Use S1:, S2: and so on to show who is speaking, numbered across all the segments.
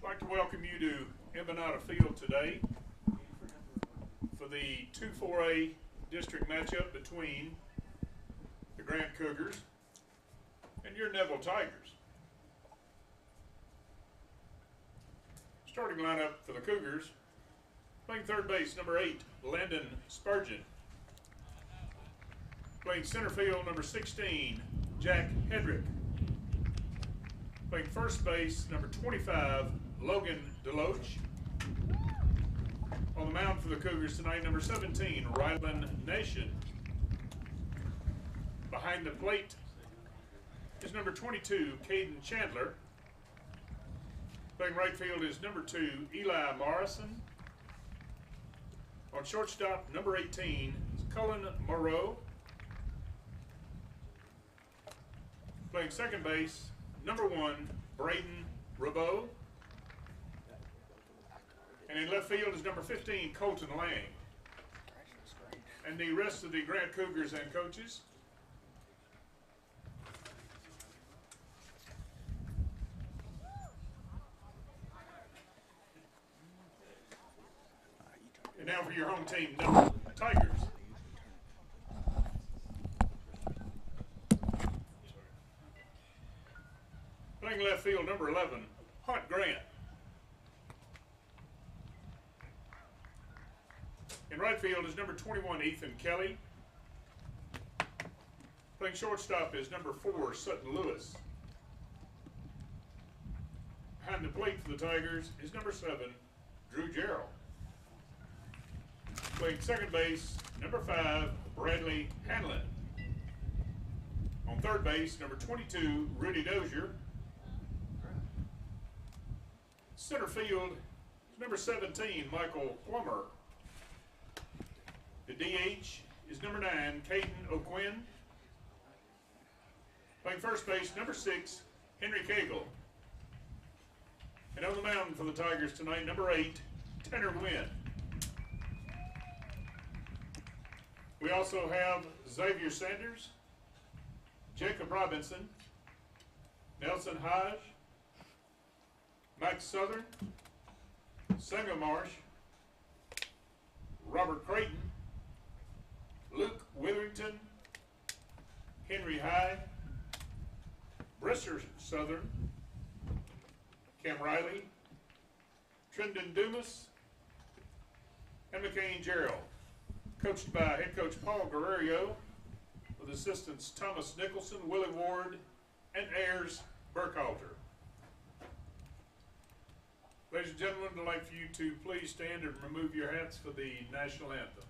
S1: I'd like to welcome you to Embanato Field today for the 2-4A district matchup between the Grant Cougars and your Neville Tigers. Starting lineup for the Cougars, playing third base, number 8, Landon Spurgeon. Playing center field, number 16, Jack Hedrick. Playing first base, number 25, Logan Deloach. On the mound for the Cougars tonight, number 17, Ryland Nation. Behind the plate is number 22, Caden Chandler. Playing right field is number 2, Eli Morrison. On shortstop, number 18, is Cullen Moreau. Playing second base, number 1, Braden Rabeau. And in left field is number 15, Colton Lang. And the rest of the Grant Cougars and coaches. And now for your home team, Neville Tigers. Playing left field, number 11, Hunt Grant. In right field is number 21, Ethan Kelly. Playing shortstop is number 4, Sutton Lewis. Behind the plate for the Tigers is number 7, Drew Gerald. Playing second base, number 5, Bradley Hanlon. On third base, number 22, Rudy Dozier. Center field is number 17, Michael Plummer. The DH is number 9, Caden O'Quinn. Playing first base, number 6, Henry Cagle. And on the mound for the Tigers tonight, number 8, Tanner Wynn. We also have Xavier Sanders, Jacob Robinson, Nelson Hodge, Mike Southern, Sanger Marsh, Robert Creighton, Luke Witherington, Henry Hyde, Bresser Southern, Cam Riley, Trendon Dumas, and McCain Gerald. Coached by head coach Paul Guerrero, with assistants Thomas Nicholson, Willie Ward, and Ayers Burkhalter. Ladies and gentlemen, I'd like for you to please stand and remove your hats for the national anthem.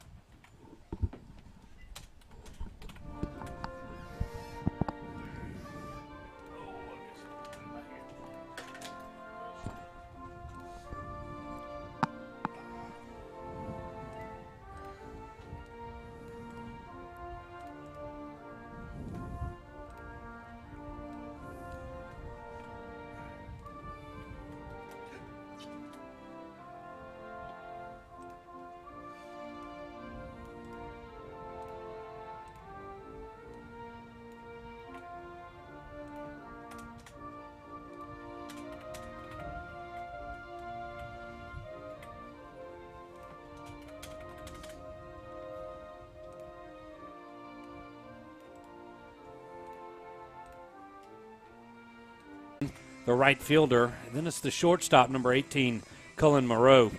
S2: The right fielder. And then it's the shortstop, number 18, Cullen Moreau.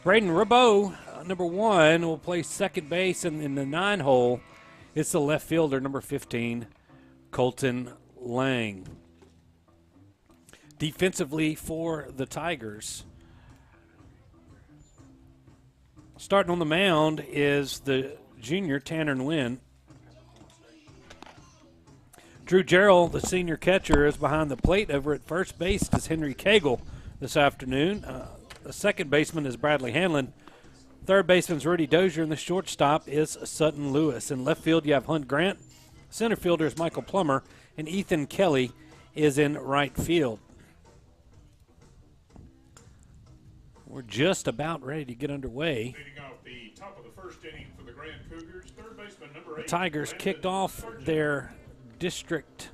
S2: Braden Rabeau, number 1, will play second base, and in the 9 hole, it's the left fielder, number 15, Colton Lang. Defensively for the Tigers, starting on the mound is the junior Tanner Wynn. Drew Gerald, the senior catcher, is behind the plate. Over at first base is Henry Cagle this afternoon. The second baseman is Bradley Hanlon. Third baseman is Rudy Dozier, and the shortstop is Sutton Lewis. In left field, you have Hunt Grant. Center fielder is Michael Plummer, and Ethan Kelly is in right field. We're just about ready to get underway.
S1: Leading off the top of the first inning for the Grant Cougars, third baseman number 8.
S2: The Tigers kicked off their district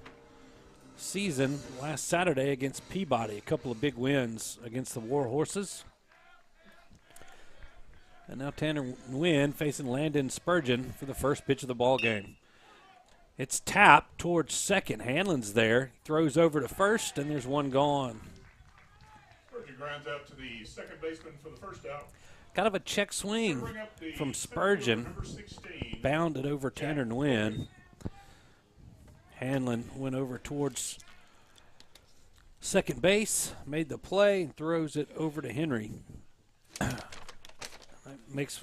S2: season last Saturday against Peabody. A couple of big wins against the War Horses. And now Tanner Nguyen facing Landon Spurgeon for the first pitch of the ball game. It's tapped towards second. Hanlon's there. Throws over to first, and there's one gone.
S1: Spurgeon grounds out to the second baseman for the first out.
S2: Kind of a check swing from Spurgeon. Bounded over Tanner Nguyen. Hanlon went over towards second base, made the play, and throws it over to Henry. That makes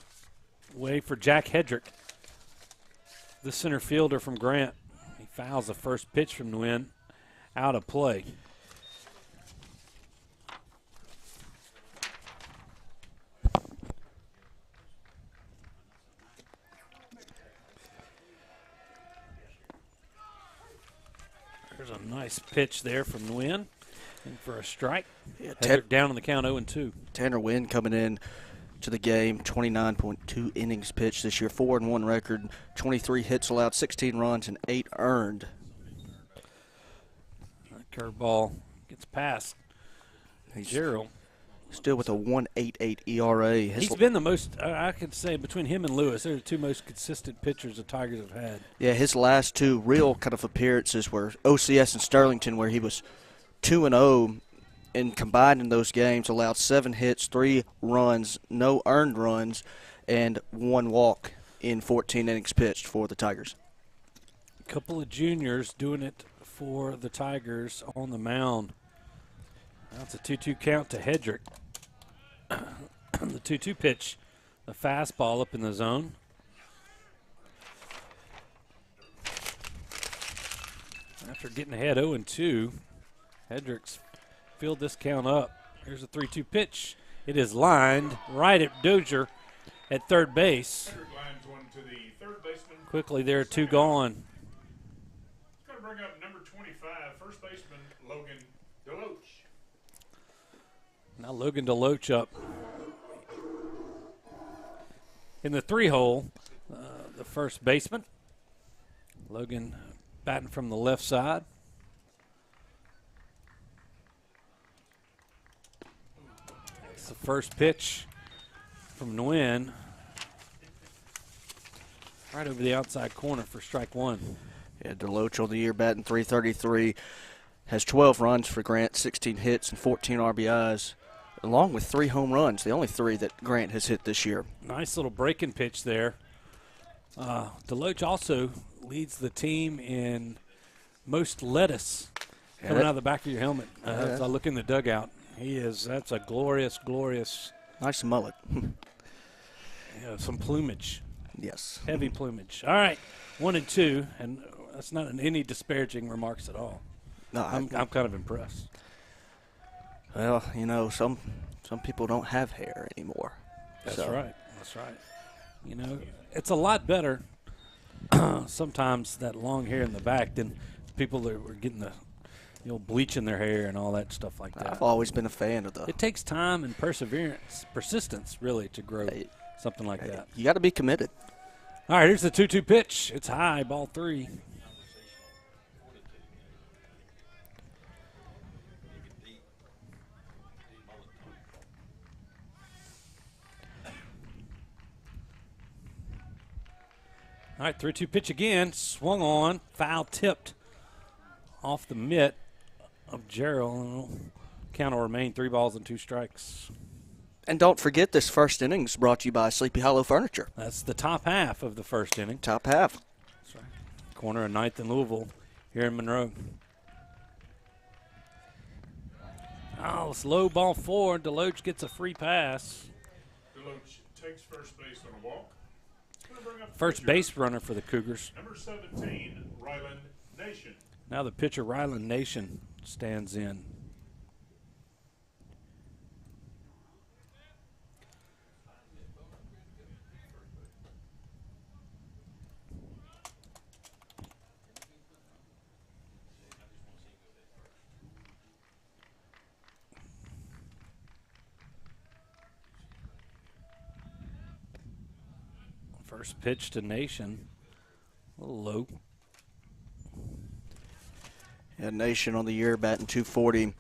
S2: way for Jack Hedrick, the center fielder from Grant. He fouls the first pitch from Nguyen out of play. There's a nice pitch there from Nguyen. And for a strike. Yeah, down on the count 0-2.
S3: Tanner Nguyen coming in to the game, 29.2 innings pitched this year, 4-1 record, 23 hits allowed, 16 runs, and 8 earned.
S2: That curveball gets past Gerald.
S3: Still with a 1.88 ERA.
S2: He's been the most, I could say, between him and Lewis, they're the two most consistent pitchers the Tigers have had.
S3: Yeah, his last two real kind of appearances were OCS and Sterlington, where he was 2-0, and combined in those games allowed 7 hits, 3 runs, no earned runs, and 1 walk in 14 innings pitched for the Tigers.
S2: A couple of juniors doing it for the Tigers on the mound. Now it's a 2-2 count to Hedrick. The 2-2 pitch, the fastball up in the zone. After getting ahead 0-2, Hedrick's filled this count up. Here's a 3-2 pitch. It is lined right at Dozier at third base.
S1: Hedrick lines one to the third baseman.
S2: Quickly there, 2 gone.
S1: Going to bring up number 25, first baseman Logan Deloach.
S2: Now Logan Deloach up in the 3-hole, the first baseman. Logan batting from the left side. It's the first pitch from Nguyen. Right over the outside corner for strike 1.
S3: Yeah, Deloach on the year batting .333, has 12 runs for Grant, 16 hits and 14 RBIs, along with 3 home runs, the only 3 that Grant has hit this year.
S2: Nice little breaking pitch there. Deloach also leads the team in most lettuce coming out of the back of your helmet. As I look in the dugout, that's a glorious, glorious.
S3: Nice mullet.
S2: Some plumage.
S3: Yes.
S2: Heavy plumage. All right, 1-2, and that's not any disparaging remarks at all.
S3: No,
S2: I'm kind of impressed.
S3: Well, you know, some people don't have hair anymore.
S2: That's right. That's right. You know, it's a lot better sometimes, that long hair in the back, than people that were getting the bleaching their hair and all that stuff like that.
S3: I've always been a fan of
S2: It takes time and persistence, really, to grow something like that.
S3: You got to be committed.
S2: All right, here's the 2-2 pitch. It's high, ball 3. All right, 3-2 pitch again. Swung on, foul tipped off the mitt of Gerald. Count will remain 3 balls and 2 strikes.
S3: And don't forget, this first inning is brought to you by Sleepy Hollow Furniture.
S2: That's the top half of the first inning.
S3: Top half.
S2: That's right. Corner of 9th and Louisville here in Monroe. Oh, it's low, ball 4. Deloach gets a free pass.
S1: Deloach takes first base on a walk.
S2: First base runner for the Cougars.
S1: Number 17, Ryland Nation.
S2: Now the pitcher, Ryland Nation, stands in. First pitch to Nation, a little low.
S3: Yeah, Nation on the year batting .240,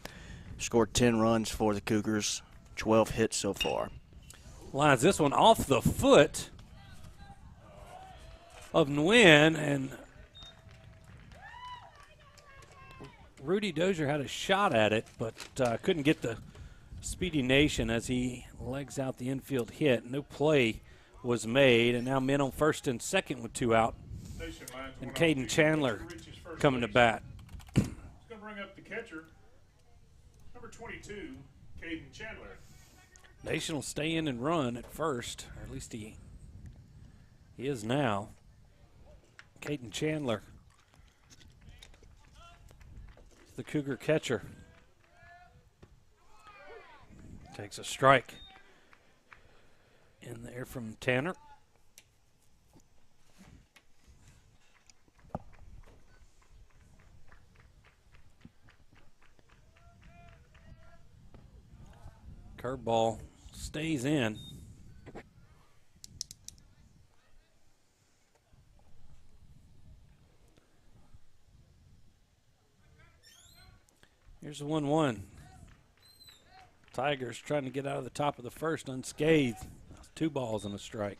S3: scored 10 runs for the Cougars, 12 hits so far.
S2: Lines this one off the foot of Nguyen, and Rudy Dozier had a shot at it, but couldn't get the Speedy Nation as he legs out the infield hit. No play was made, and now men on first and second with 2 out. And Caden Chandler coming to bat.
S1: He's going to bring up the catcher, number 22, Caden Chandler.
S2: Nation will stay in and run at first, or at least he is now. Caden Chandler, the Cougar catcher, takes a strike in there from Tanner. Curveball stays in. Here's the 1-1. Tigers trying to get out of the top of the first unscathed. 2 balls and a strike.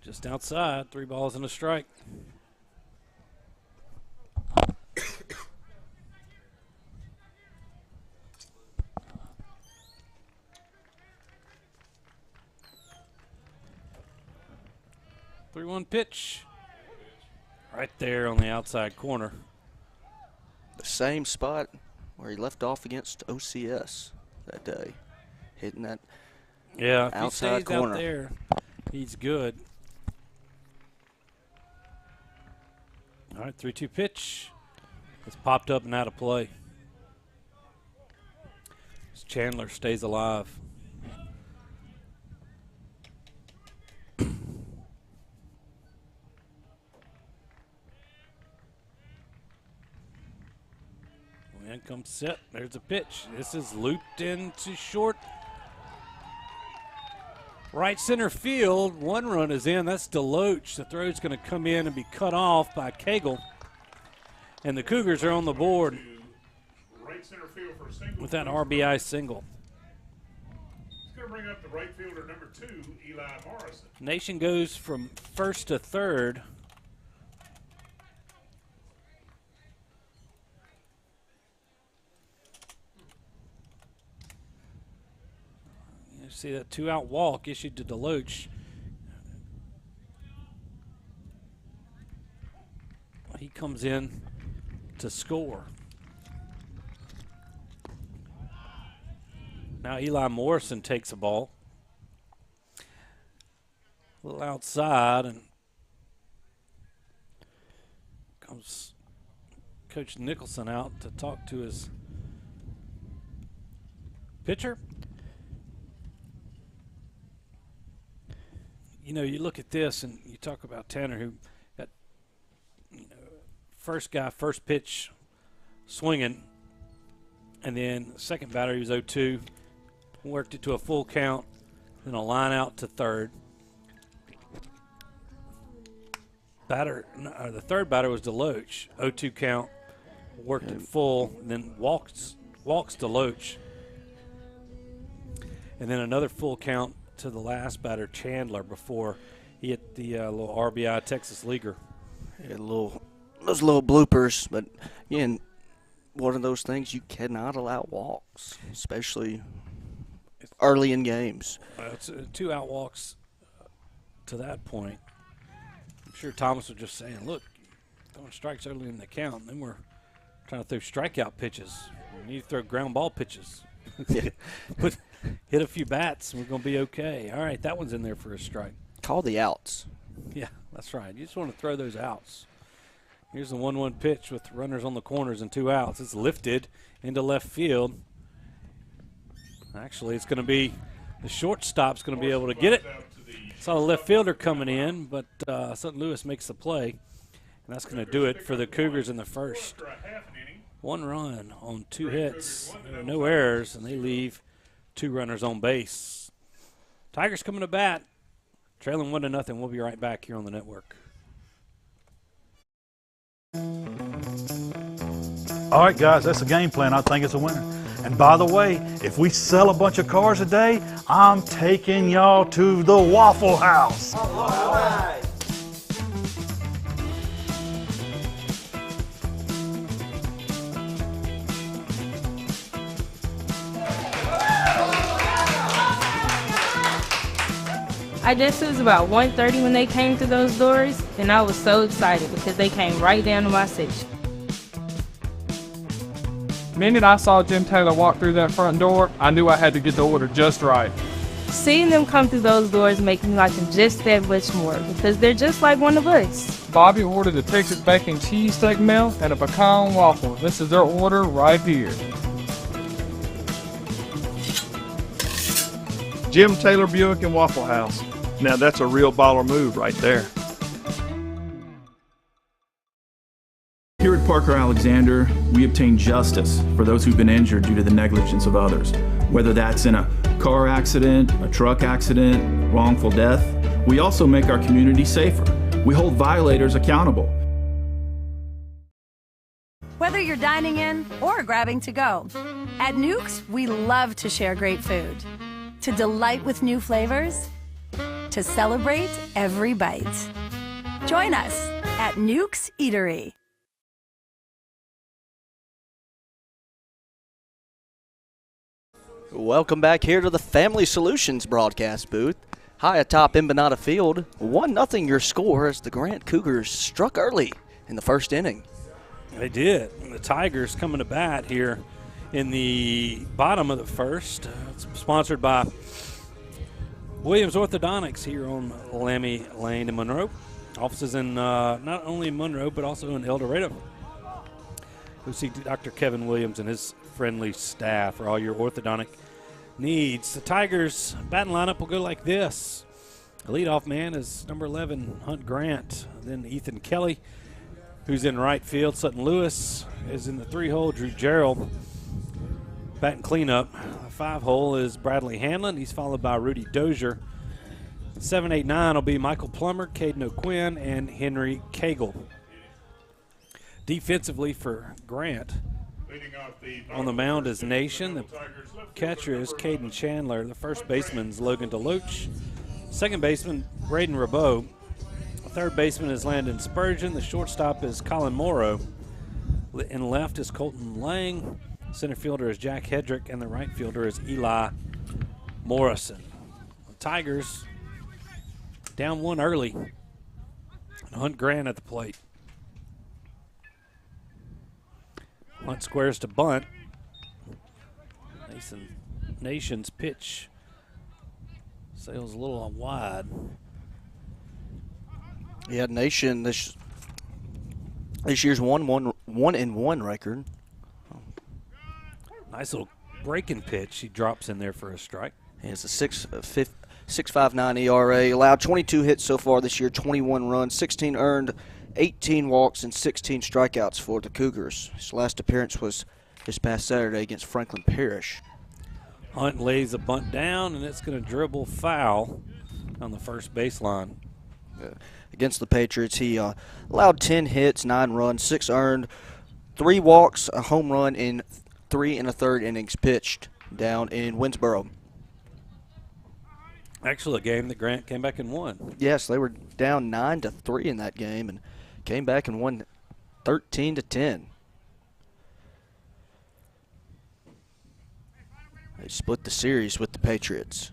S2: Just outside, 3 balls and a strike. Pitch right there on the outside corner.
S3: The same spot where he left off against OCS that day, hitting that outside
S2: if he stays
S3: corner.
S2: Out there, he's good. All right, 3-2 pitch. It's popped up and out of play. Chandler stays alive. And comes set. There's a pitch. This is looped into short. Right center field. 1 run is in. That's Deloach. The throw's going to come in and be cut off by Cagle. And the Cougars are on the board
S1: Right center field for a single.
S2: with that RBI single.
S1: It's going to bring up the right fielder, number 2, Eli Morrison.
S2: Nation goes from first to third. See that 2-out walk issued to Deloach. He comes in to score. Now Eli Morrison takes a ball. A little outside, and comes Coach Nicholson out to talk to his pitcher. You know, you look at this and you talk about Tanner, who got first pitch swinging, and then second batter he was 0-2, worked it to a full count, then a line out to third. The third batter was Deloach, 0-2 count, worked it full, and then walks Deloach, and then another full count to the last batter, Chandler, before he hit the little RBI Texas Leaguer.
S3: Yeah, those little bloopers, but again, one of those things you cannot allow walks, especially early in games.
S2: It's 2-out walks to that point. I'm sure Thomas was just saying, look, throwing strikes early in the count, and then we're trying to throw strikeout pitches. We need to throw ground ball pitches. But hit a few bats, and we're going to be okay. All right, that one's in there for a strike.
S3: Call the outs.
S2: Yeah, that's right. You just want to throw those outs. Here's the 1-1 pitch with runners on the corners and 2 outs. It's lifted into left field. Actually, it's going to be the shortstop's going to be able to get it. Saw the left fielder coming in, but Sutton Lewis makes the play. And that's going to do it for the Cougars in the first. 1 run on 2 hits. There are no errors, and they leave 2 runners on base. Tigers coming to bat, trailing 1-0. We'll be right back here on the network.
S4: All right, guys, that's the game plan. I think it's a winner. And by the way, if we sell a bunch of cars a day, I'm taking y'all to the Waffle House. All right.
S5: I guess it was about 1:30 when they came through those doors, and I was so excited because they came right down to my section.
S6: The minute I saw Jim Taylor walk through that front door, I knew I had to get the order just right.
S5: Seeing them come through those doors makes me like them just that much more because they're just like one of us.
S6: Bobby ordered a Texas bacon cheesesteak meal and a pecan waffle. This is their order right here.
S7: Jim Taylor Buick and Waffle House. Now that's a real baller move right there.
S8: Here at Parker Alexander, we obtain justice for those who've been injured due to the negligence of others. Whether that's in a car accident, a truck accident, wrongful death, we also make our community safer. We hold violators accountable.
S9: Whether you're dining in or grabbing to go, at Nukes, we love to share great food, to delight with new flavors, to celebrate every bite. Join us at Nukes Eatery.
S3: Welcome back here to the Family Solutions broadcast booth. High atop Embanato Field, 1-0 your score as the Grant Cougars struck early in the first inning.
S2: They did. The Tigers coming to bat here in the bottom of the first. It's sponsored by Williams Orthodontics here on Lammy Lane in Monroe. Offices in not only Monroe but also in El Dorado. You'll see Dr. Kevin Williams and his friendly staff for all your orthodontic needs. The Tigers batting lineup will go like this. The leadoff man is number 11, Hunt Grant. Then Ethan Kelly, who's in right field. Sutton Lewis is in the 3-hole. Drew Gerald batting cleanup. The 5-hole is Bradley Hanlon. He's followed by Rudy Dozier. 7, 8, 9 will be Michael Plummer, Caden O'Quinn, and Henry Cagle. Defensively for Grant, on the mound is Nation. The catcher is Caden Chandler. The first baseman is Logan DeLoach. Second baseman, Braden Rabot. The third baseman is Landon Spurgeon. The shortstop is Colin Morrow. In left is Colton Lang. Center fielder is Jack Hedrick. And the right fielder is Eli Morrison. The Tigers down 1 early. Hunt Grant at the plate. Hunt squares to bunt. Nation's pitch sails a little wide.
S3: Yeah, Nation this year's 1-1 record.
S2: Nice little breaking pitch. He drops in there for a strike.
S3: He has a 6.59 ERA. Allowed 22 hits so far this year, 21 runs, 16 earned, 18 walks, and 16 strikeouts for the Cougars. His last appearance was this past Saturday against Franklin Parish.
S2: Hunt lays a bunt down, and it's going to dribble foul on the first baseline.
S3: Against the Patriots, he allowed 10 hits, 9 runs, 6 earned, 3 walks, a home run in 3 1/3 innings pitched down in Winsboro.
S2: Actually, a game that Grant came back and won.
S3: Yes, they were down 9-3 in that game and came back and won 13-10. They split the series with the Patriots.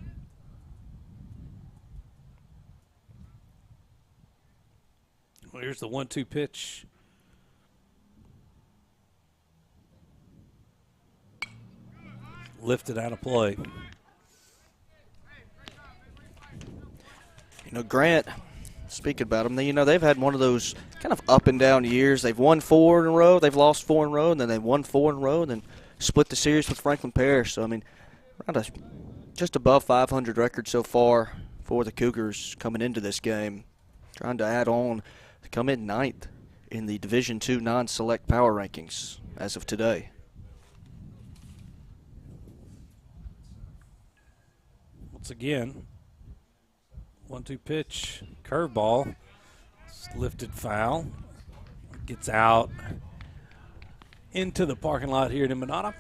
S2: Well, here's the 1-2 pitch. Lifted out of play.
S3: You know, Grant, speaking about them, they've had one of those kind of up and down years. They've won 4 in a row, they've lost 4 in a row, and then they've won 4 in a row, and then split the series with Franklin Parish. So, I mean, around just above 500 record so far for the Cougars coming into this game. Trying to add on to come in 9th in the Division II non-select power rankings as of today.
S2: Once again, 1-2 pitch, curveball, lifted foul, gets out into the parking lot here in Embanato.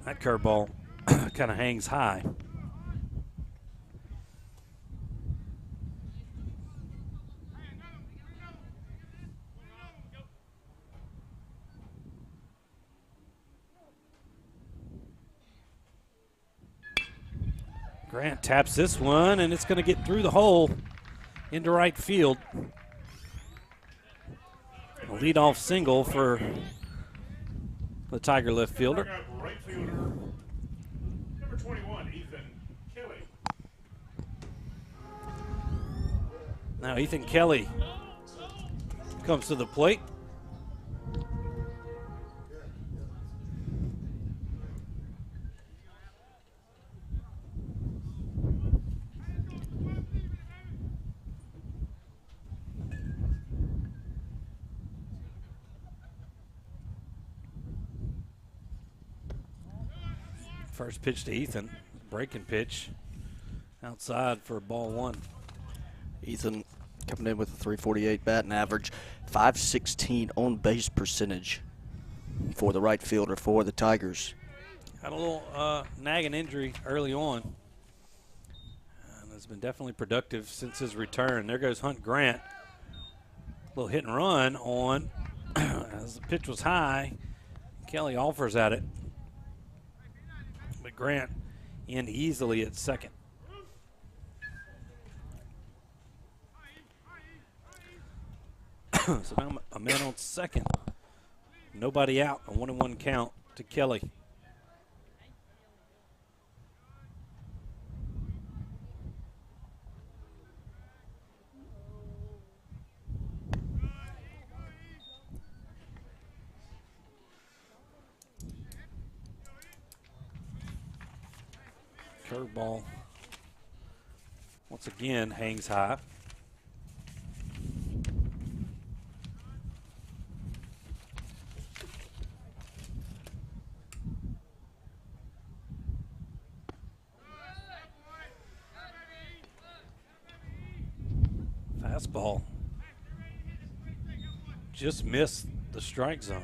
S2: That curveball kind of hangs high. Grant taps this one, and it's going to get through the hole into right field. A leadoff single for the Tiger left fielder.
S1: Right fielder, number 21, Ethan Kelly.
S2: Now Ethan Kelly comes to the plate. First pitch to Ethan, breaking pitch outside for ball one.
S3: Ethan coming in with a .348 batting average, .516 on base percentage for the right fielder for the Tigers.
S2: Had a little nagging injury early on, and has been definitely productive since his return. There goes Hunt Grant. A little hit and run on as the pitch was high. Kelly offers at it, but Grant in easily at second. So now a man on second. Nobody out. A 1-1 count to Kelly. Curveball once again hangs high. Fastball just missed the strike zone.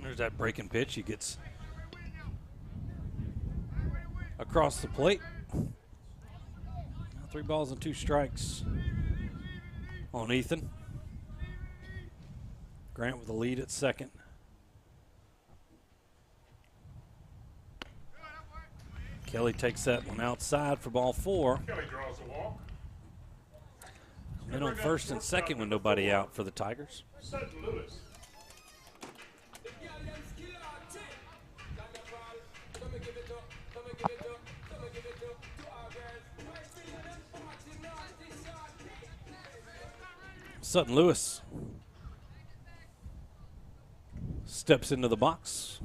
S2: There's that breaking pitch. He gets across the plate. 3 balls and 2 strikes on Ethan. Grant with the lead at second. Kelly takes that one outside for ball 4.
S1: Kelly draws a walk.
S2: And on first and second with nobody out for the Tigers.
S1: Sutton Lewis.
S2: Sutton Lewis steps into the box.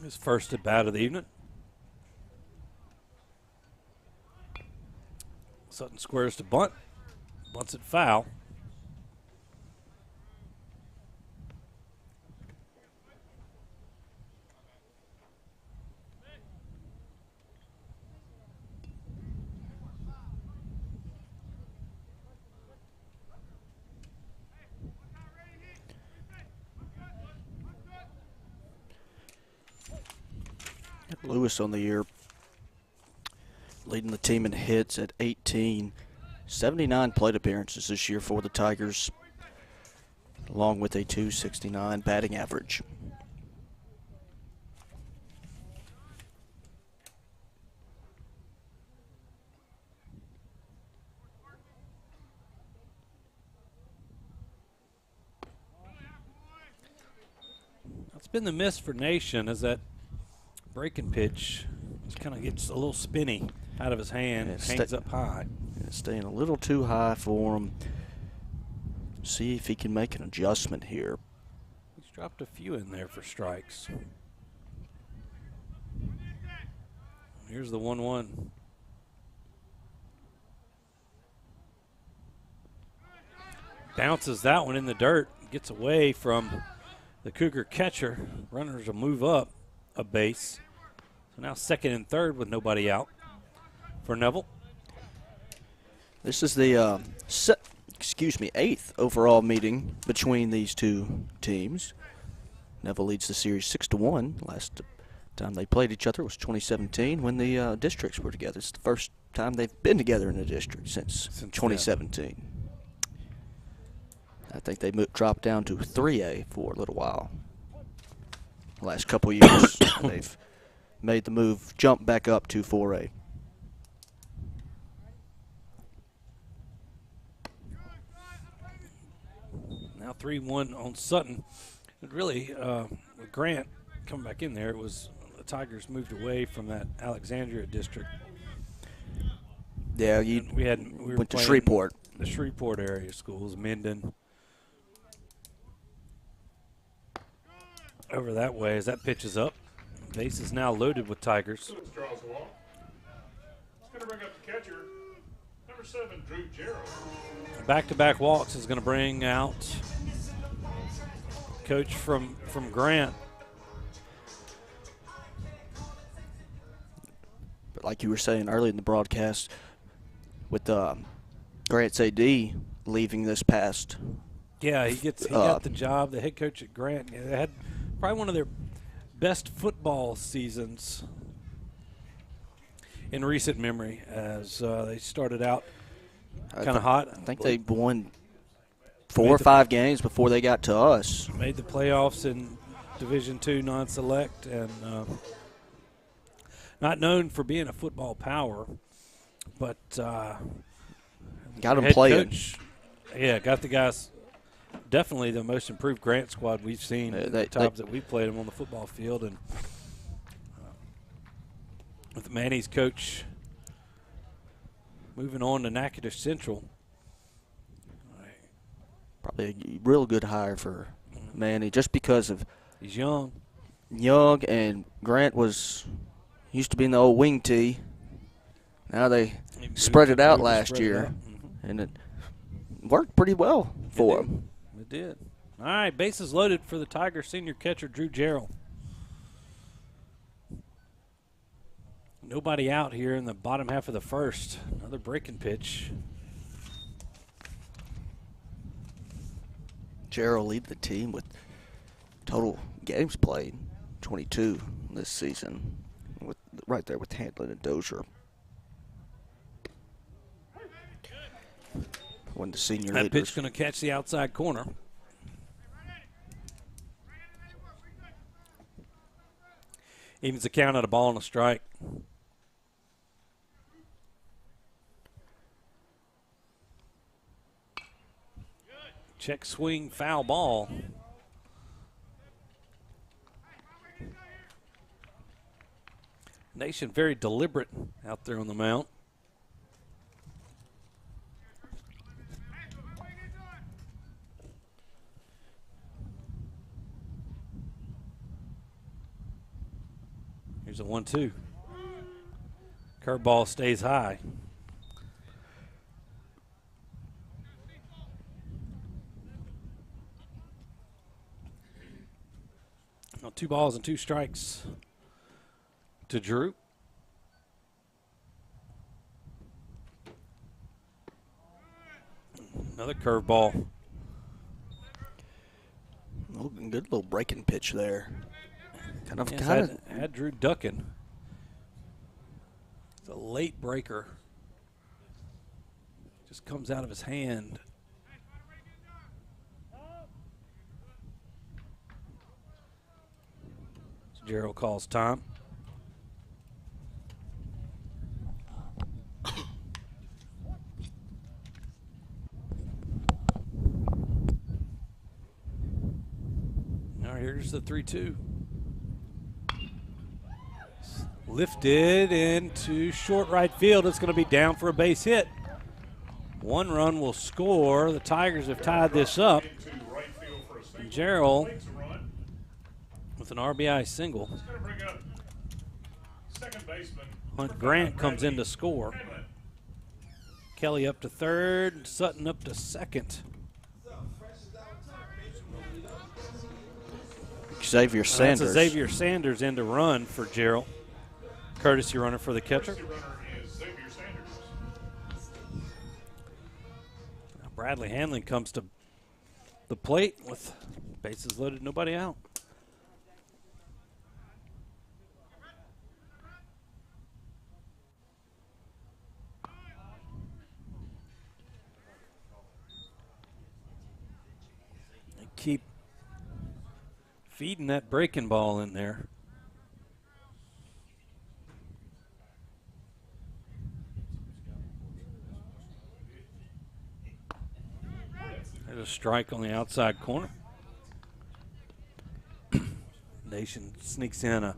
S2: His first at bat of the evening. Sutton squares to bunt. Bunts it foul.
S3: Lewis on the year, leading the team in hits at 18. 79 plate appearances this year for the Tigers, along with a .269 batting average.
S2: It's been the miss for Nation as that breaking pitch just kind of gets a little spinny out of his hand and hangs up high.
S3: It's staying a little too high for him. See if he can make an adjustment here.
S2: He's dropped a few in there for strikes. Here's the 1-1. Bounces that one in the dirt. Gets away from the Cougar catcher. Runners will move up a base. So now second and third with nobody out for Neville.
S3: This is the 8th overall meeting between these two teams. Neville leads the series 6-1. Last time they played each other was 2017 when the districts were together. It's the first time they've been together in a district since 2017. I think they dropped down to 3A for a little while. The last couple years, they've made the move, jump back up to 4A.
S2: Now 3-1 on Sutton. But really, with Grant coming back in there, it was the Tigers moved away from that Alexandria district.
S3: Yeah,
S2: we
S3: went to Shreveport.
S2: The Shreveport area schools, Minden. Over that way as that pitch is up. Base is now loaded with Tigers.
S1: Draws the walk. It's going to bring up the catcher, number 7, Drew Gerald.
S2: Back-to-back walks is going to bring out coach from Grant.
S3: But like you were saying early in the broadcast, with Grant's AD leaving this past.
S2: Yeah, he got the job. The head coach at Grant, they had probably one of their best football seasons in recent memory as they started out kind of hot.
S3: I think they won 4 or 5 games before they got to us.
S2: Made the playoffs in Division II non-select and not known for being a football power, but
S3: got them playing.
S2: Coach, yeah, got the guys. Definitely the most improved Grant squad we've seen the times that we played them on the football field. And with Manny's coach moving on to Natchitoches Central.
S3: Probably a real good hire for Manny just because of
S2: he's young.
S3: Young, and Grant used to be in the old wing tee. Now they spread it out last year, and it worked pretty well for him.
S2: It did. All right, bases loaded for the Tigers senior catcher, Drew Gerald. Nobody out here in the bottom half of the first. Another breaking pitch.
S3: Gerald lead the team with total games played, 22 this season, right there with Handlin and Dozier. When the senior
S2: that
S3: leaders.
S2: pitch going to catch the outside corner. Evens the count at a ball and a strike. Check swing, foul ball. Nation very deliberate out there on the mound. Here's a 1-2. Curveball stays high. Now 2 balls and 2 strikes to Drew. Another curveball.
S3: Good little breaking pitch there.
S2: Had Drew ducking. It's a late breaker. Just comes out of his hand. So Gerald calls time. Here's the 3-2. Lifted into short right field. It's going to be down for a base hit. One run will score. The Tigers have tied this up. Gerald with an RBI single. Hunt Grant comes in to score. Kelly up to third. Sutton up to second.
S3: Xavier Sanders.
S2: That's a Xavier Sanders in to run for Gerald. Courtesy runner for the catcher. Now Bradley Hanlon comes to the plate with bases loaded, nobody out. They keep feeding that breaking ball in there. There's a strike on the outside corner. Nation sneaks in a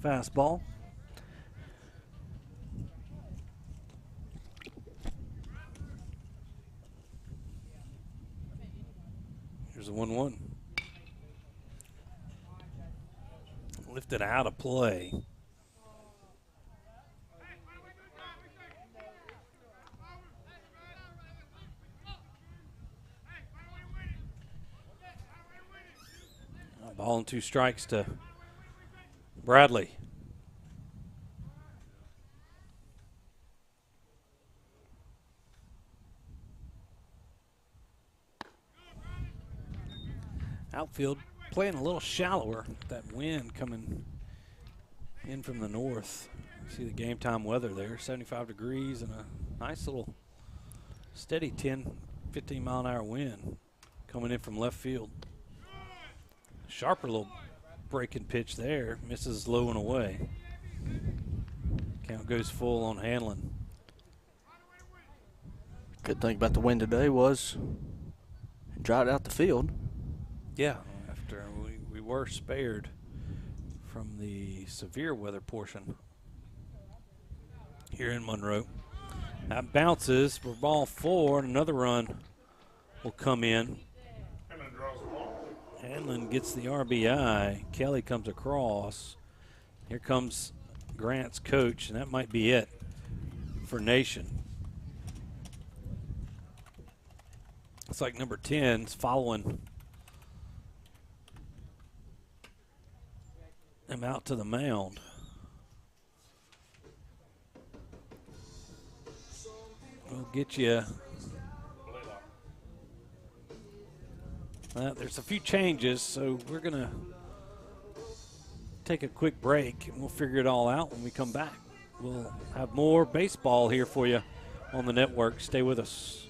S2: fastball. Here's a 1-1. Lifted out of play. Ball and 2 strikes to Bradley. Outfield playing a little shallower. That wind coming in from the north. See the game time weather there, 75 degrees and a nice little steady 10, 15 mile an hour wind coming in from left field. Sharper little breaking pitch there. Misses low and away. Count goes full on Hanlon.
S3: Good thing about the wind today was it dried out the field.
S2: Yeah, after we were spared from the severe weather portion here in Monroe. That bounces for ball 4, and another run will come in. Hanlon gets the RBI. Kelly comes across. Here comes Grant's coach, and that might be it for Nation. Looks like number 10's following him out to the mound. We'll get you. There's a few changes, so we're going to take a quick break, and we'll figure it all out when we come back. We'll have more baseball here for you on the network. Stay with us.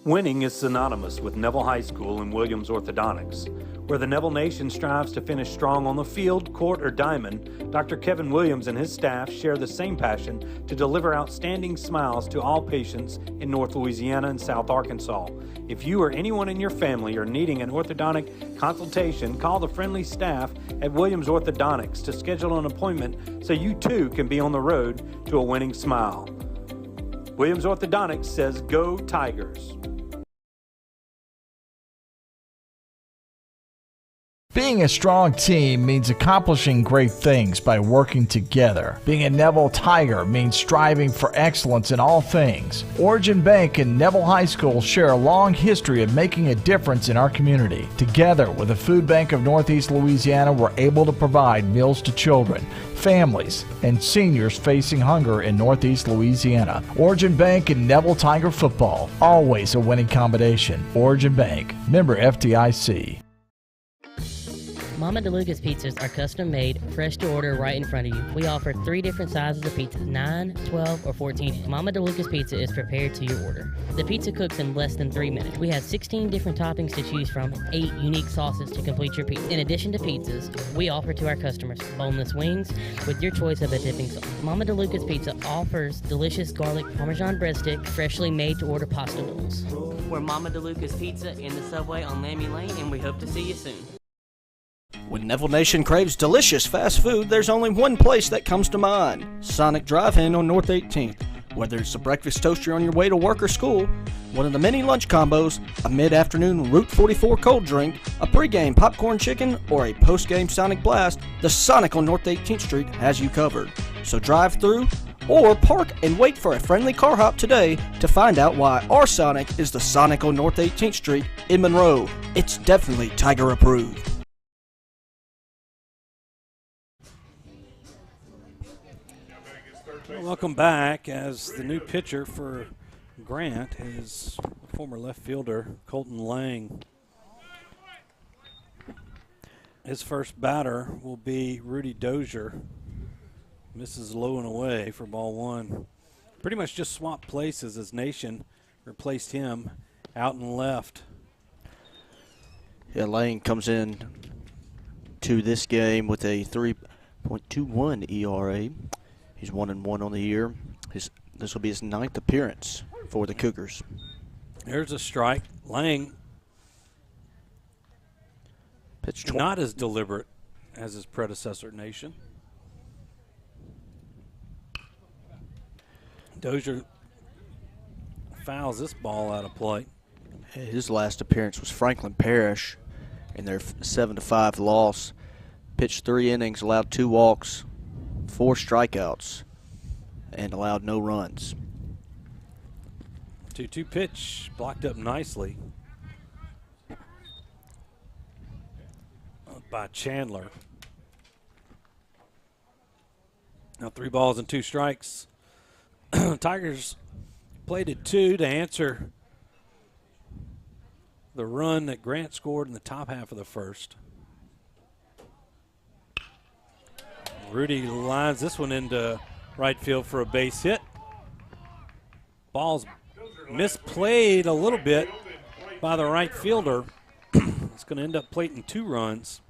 S2: Winning is synonymous with Neville High School and Williams Orthodontics. Where the Neville Nation strives to finish strong on the field, court, or diamond, Dr. Kevin Williams and his staff share the same passion to deliver outstanding smiles to all patients in North Louisiana and South Arkansas. If you or anyone in your family are needing an orthodontic consultation, call the friendly staff at Williams Orthodontics to schedule an appointment so you too can be on the road to a winning smile. Williams Orthodontics says, "Go Tigers."
S10: Being a strong team means accomplishing great things by working together. Being a Neville Tiger means striving for excellence in all things. Origin Bank and Neville High School share a long history of making a difference in our community. Together with the Food Bank of Northeast Louisiana, we're able to provide meals to children, families, and seniors facing hunger in Northeast Louisiana. Origin Bank and Neville Tiger football, always a winning combination. Origin Bank, member FDIC.
S11: Mama DeLuca's pizzas are custom made, fresh to order right in front of you. We offer 3 different sizes of pizzas, 9, 12, or 14. Mama DeLuca's pizza is prepared to your order. The pizza cooks in less than 3 minutes. We have 16 different toppings to choose from, 8 unique sauces to complete your pizza. In addition to pizzas, we offer to our customers boneless wings with your choice of a dipping sauce. Mama DeLuca's Pizza offers delicious garlic Parmesan breadstick, freshly made to order pasta noodles. We're Mama DeLuca's Pizza in the Subway on Lammy Lane, and we hope to see you soon.
S3: When Neville Nation craves delicious fast food, there's only one place that comes to mind: Sonic Drive-In on North 18th. Whether it's a breakfast toaster on your way to work or school, one of the many lunch combos, a mid-afternoon Route 44 cold drink, a pregame popcorn chicken, or a postgame Sonic Blast, the Sonic on North 18th Street has you covered. So drive through or park and wait for a friendly car hop today to find out why our Sonic is the Sonic on North 18th Street in Monroe. It's definitely Tiger approved.
S2: Welcome back. As the new pitcher for Grant is former left fielder Colton Lang. His first batter will be Rudy Dozier. Misses low and away for ball 1. Pretty much just swapped places as Nation replaced him out and left.
S3: Yeah, Lang comes in to this game with a 3.21 ERA. He's 1-1 on the year. This will be his 9th appearance for the Cougars.
S2: There's a strike. Lang, not as deliberate as his predecessor, Nation. Dozier fouls this ball out of play.
S3: His last appearance was Franklin Parrish in their 7-5 loss. Pitched 3 innings, allowed 2 walks, 4 strikeouts, and allowed no runs.
S2: 2-2 pitch blocked up nicely by Chandler. Now 3 balls and 2 strikes. Tigers played at 2 to answer the run that Grant scored in the top half of the first. Rudy lines this one into right field for a base hit. Ball's misplayed a little bit by the right fielder. It's going to end up plating 2 runs.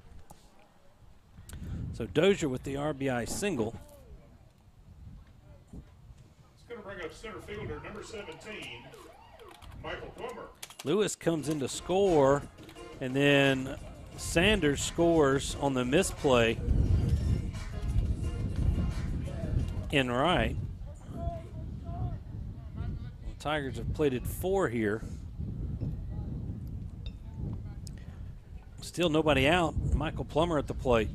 S2: So Dozier with the RBI single.
S1: It's going to bring up center fielder number 17, Michael Plummer.
S2: Lewis comes in to score, and then Sanders scores on the misplay in right. The Tigers have plated 4 here. Still nobody out. Michael Plummer at the plate.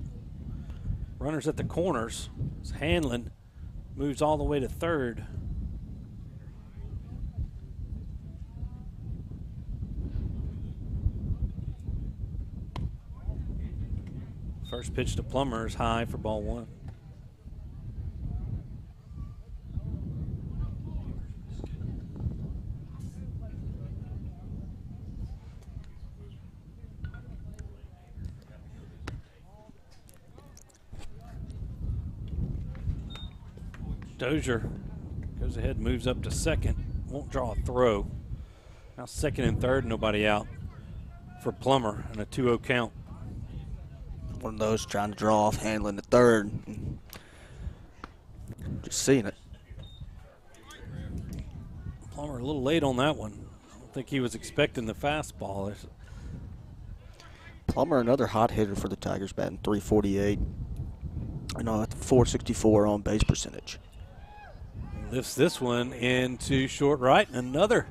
S2: Runners at the corners. Hanlon moves all the way to third. First pitch to Plummer is high for ball 1. Dozier goes ahead and moves up to second. Won't draw a throw. Now second and third, nobody out for Plummer and a 2-0 count.
S3: One of those trying to draw off Hanlon at third. Just seeing it.
S2: Plummer a little late on that one. I don't think he was expecting the fastball.
S3: Plummer, another hot hitter for the Tigers, batting .348. No, at 464 on base percentage.
S2: Lifts this one into short right. Another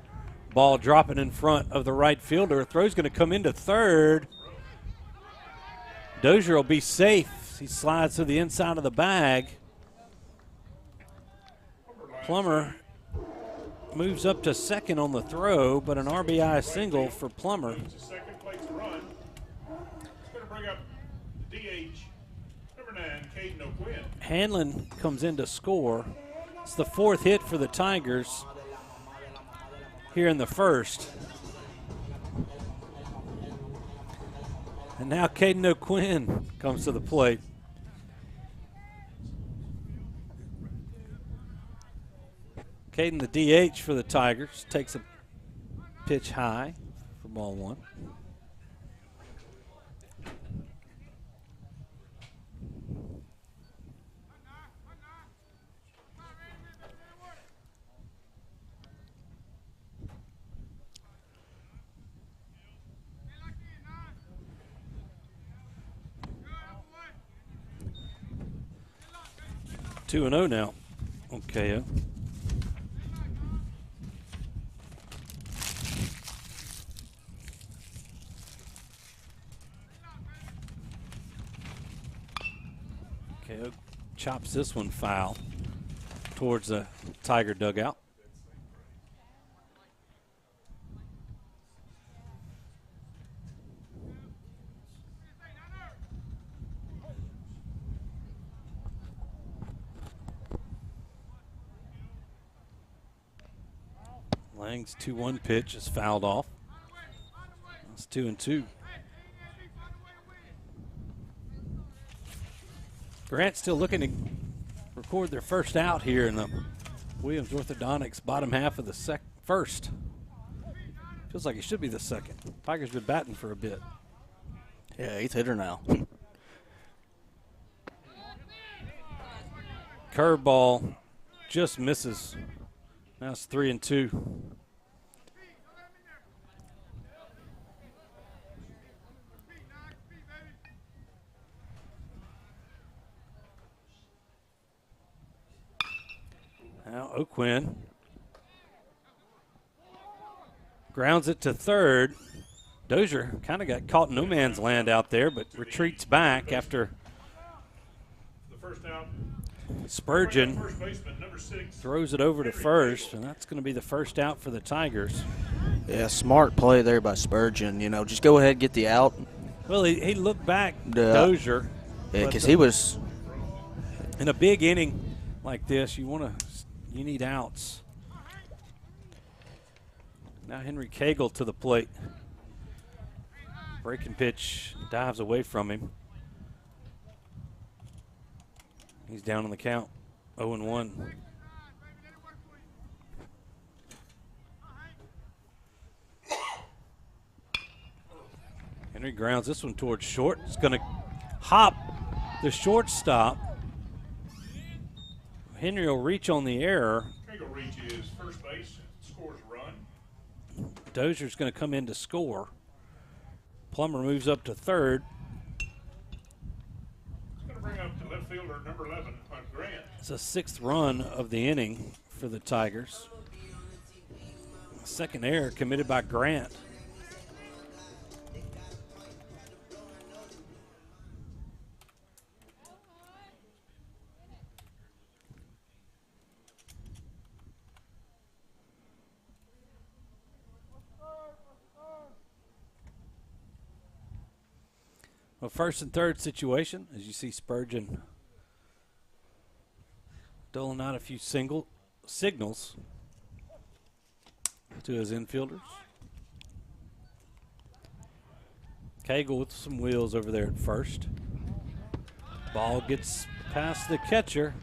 S2: ball dropping in front of the right fielder. Throw's going to come into third. Dozier will be safe. He slides to the inside of the bag. Plummer moves up to second on the throw, but an RBI single for Plummer.
S1: Second plates a run. It's going to bring up the DH, number 9, Caden O'Quinn.
S2: Hanlon comes in to score. It's the 4th hit for the Tigers here in the first. And now Caden O'Quinn comes to the plate. Caden, the DH for the Tigers, takes a pitch high for ball one. Two and 0 now. Okay. KO chops this one foul towards the Tiger dugout. Lang's 2-1 pitch is fouled off. It's 2-2. Grant still looking to record their first out here in the Williams Orthodontics bottom half of the first. Feels like it should be the second. Tigers been batting for a bit.
S3: Yeah, 8th hitter now.
S2: Curveball just misses. Now it's 3-2. Now O'Quinn grounds it to third. Dozier kind of got caught in no man's land out there, but retreats back after
S1: The first out.
S2: Spurgeon
S1: First baseman, number 6.
S2: throws it over to first, and that's going to be the first out for the Tigers.
S3: Yeah, smart play there by Spurgeon. You know, just go ahead and get the out.
S2: Well, he looked back, Dozier.
S3: Yeah, because he was
S2: in a big inning like this. You need outs. Now Henry Cagle to the plate. Breaking pitch dives away from him. He's down on the count, 0-1. Henry grounds this one towards short. It's going to hop the shortstop. Henry will reach on the error.
S1: Cagle reaches first base, scores a run.
S2: Dozier's going to come in to score. Plummer moves up to third.
S1: Bring up the left fielder, number 11, Grant.
S2: It's a 6th run of the inning for the Tigers. Second error committed by Grant. Well, first and third situation, as you see Spurgeon doling out a few signals to his infielders. Cagle with some wheels over there at first. Ball gets past the catcher.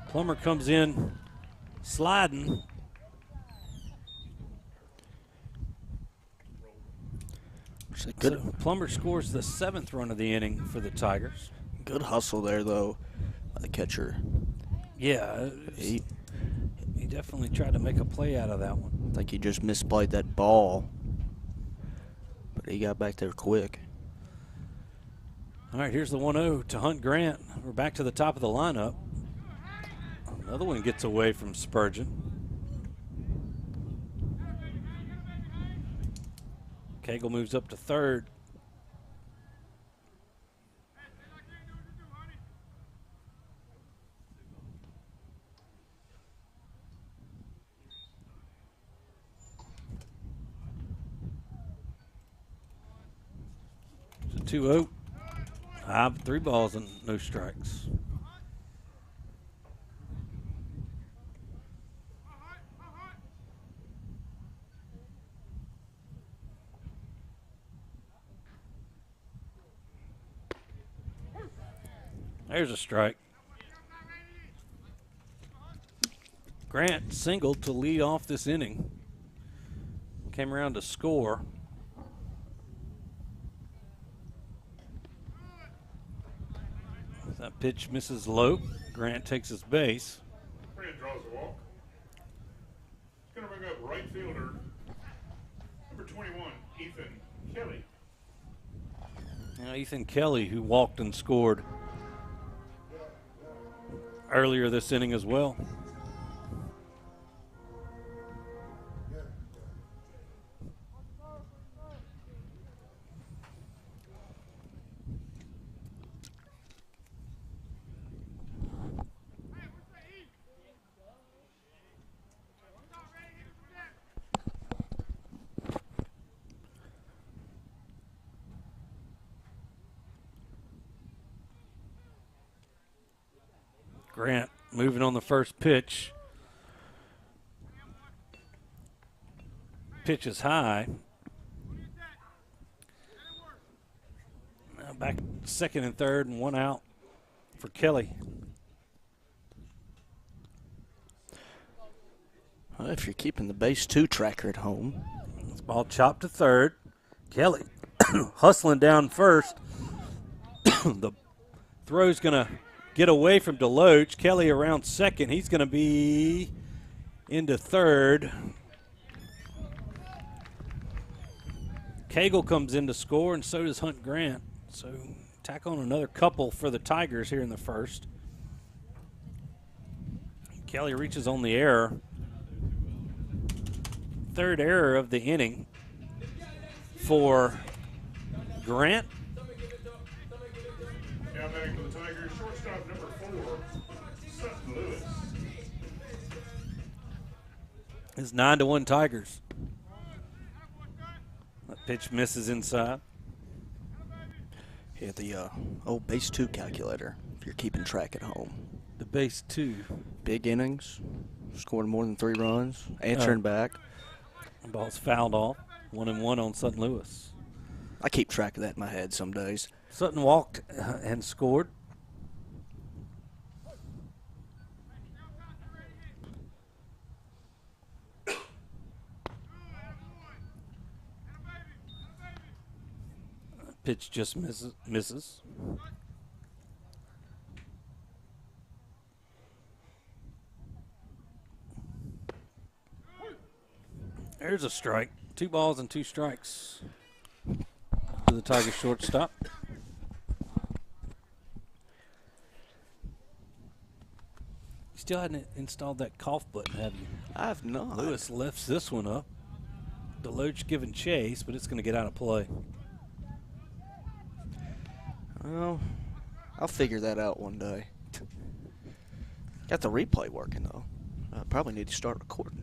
S2: Plummer comes in sliding. So Plummer scores the 7th run of the inning for the Tigers.
S3: Good hustle there, though, by the catcher.
S2: Yeah, he definitely tried to make a play out of that one.
S3: I think he just misplayed that ball, but he got back there quick.
S2: All right, here's the 1-0 to Hunt Grant. We're back to the top of the lineup. Another one gets away from Spurgeon. Cagle moves up to third. It's a 2-0. 3 balls and no strikes. There's a strike. Grant singled to lead off this inning. Came around to score. That pitch misses low. Grant takes his base.
S1: Grant draws a walk. He's going to bring up right fielder, number 21, Ethan Kelly.
S2: Now Ethan Kelly, who walked and scored earlier this inning as well. Grant moving on the first pitch. Pitch is high. Now back second and third and one out for Kelly.
S3: Well, if you're keeping the base 2 tracker at home.
S2: This ball chopped to third. Kelly hustling down first. The throw's going to get away from Deloach. Kelly around second. He's going to be into third. Cagle comes in to score, and so does Hunt Grant. So tack on another couple for the Tigers here in the first. Kelly reaches on the error. Third error of the inning for Grant.
S1: Now batting for the Tigers, shortstop number 4, Sutton Lewis.
S2: It's 9-1 Tigers. That pitch misses inside.
S3: Yeah, the old base 2 calculator, if you're keeping track at home.
S2: The base 2.
S3: Big innings, scoring more than 3 runs, answering back.
S2: The ball's fouled off. 1-1 on Sutton Lewis.
S3: I keep track of that in my head some days.
S2: Sutton walked and scored. Pitch just misses. There's a strike. 2 balls and 2 strikes to the Tigers shortstop. You still hadn't installed that cough button, have you?
S3: I have not.
S2: Lewis lifts this one up. Deloach giving chase, but it's going to get out of play.
S3: Well, I'll figure that out one day. Got the replay working, though. I probably need to start recording.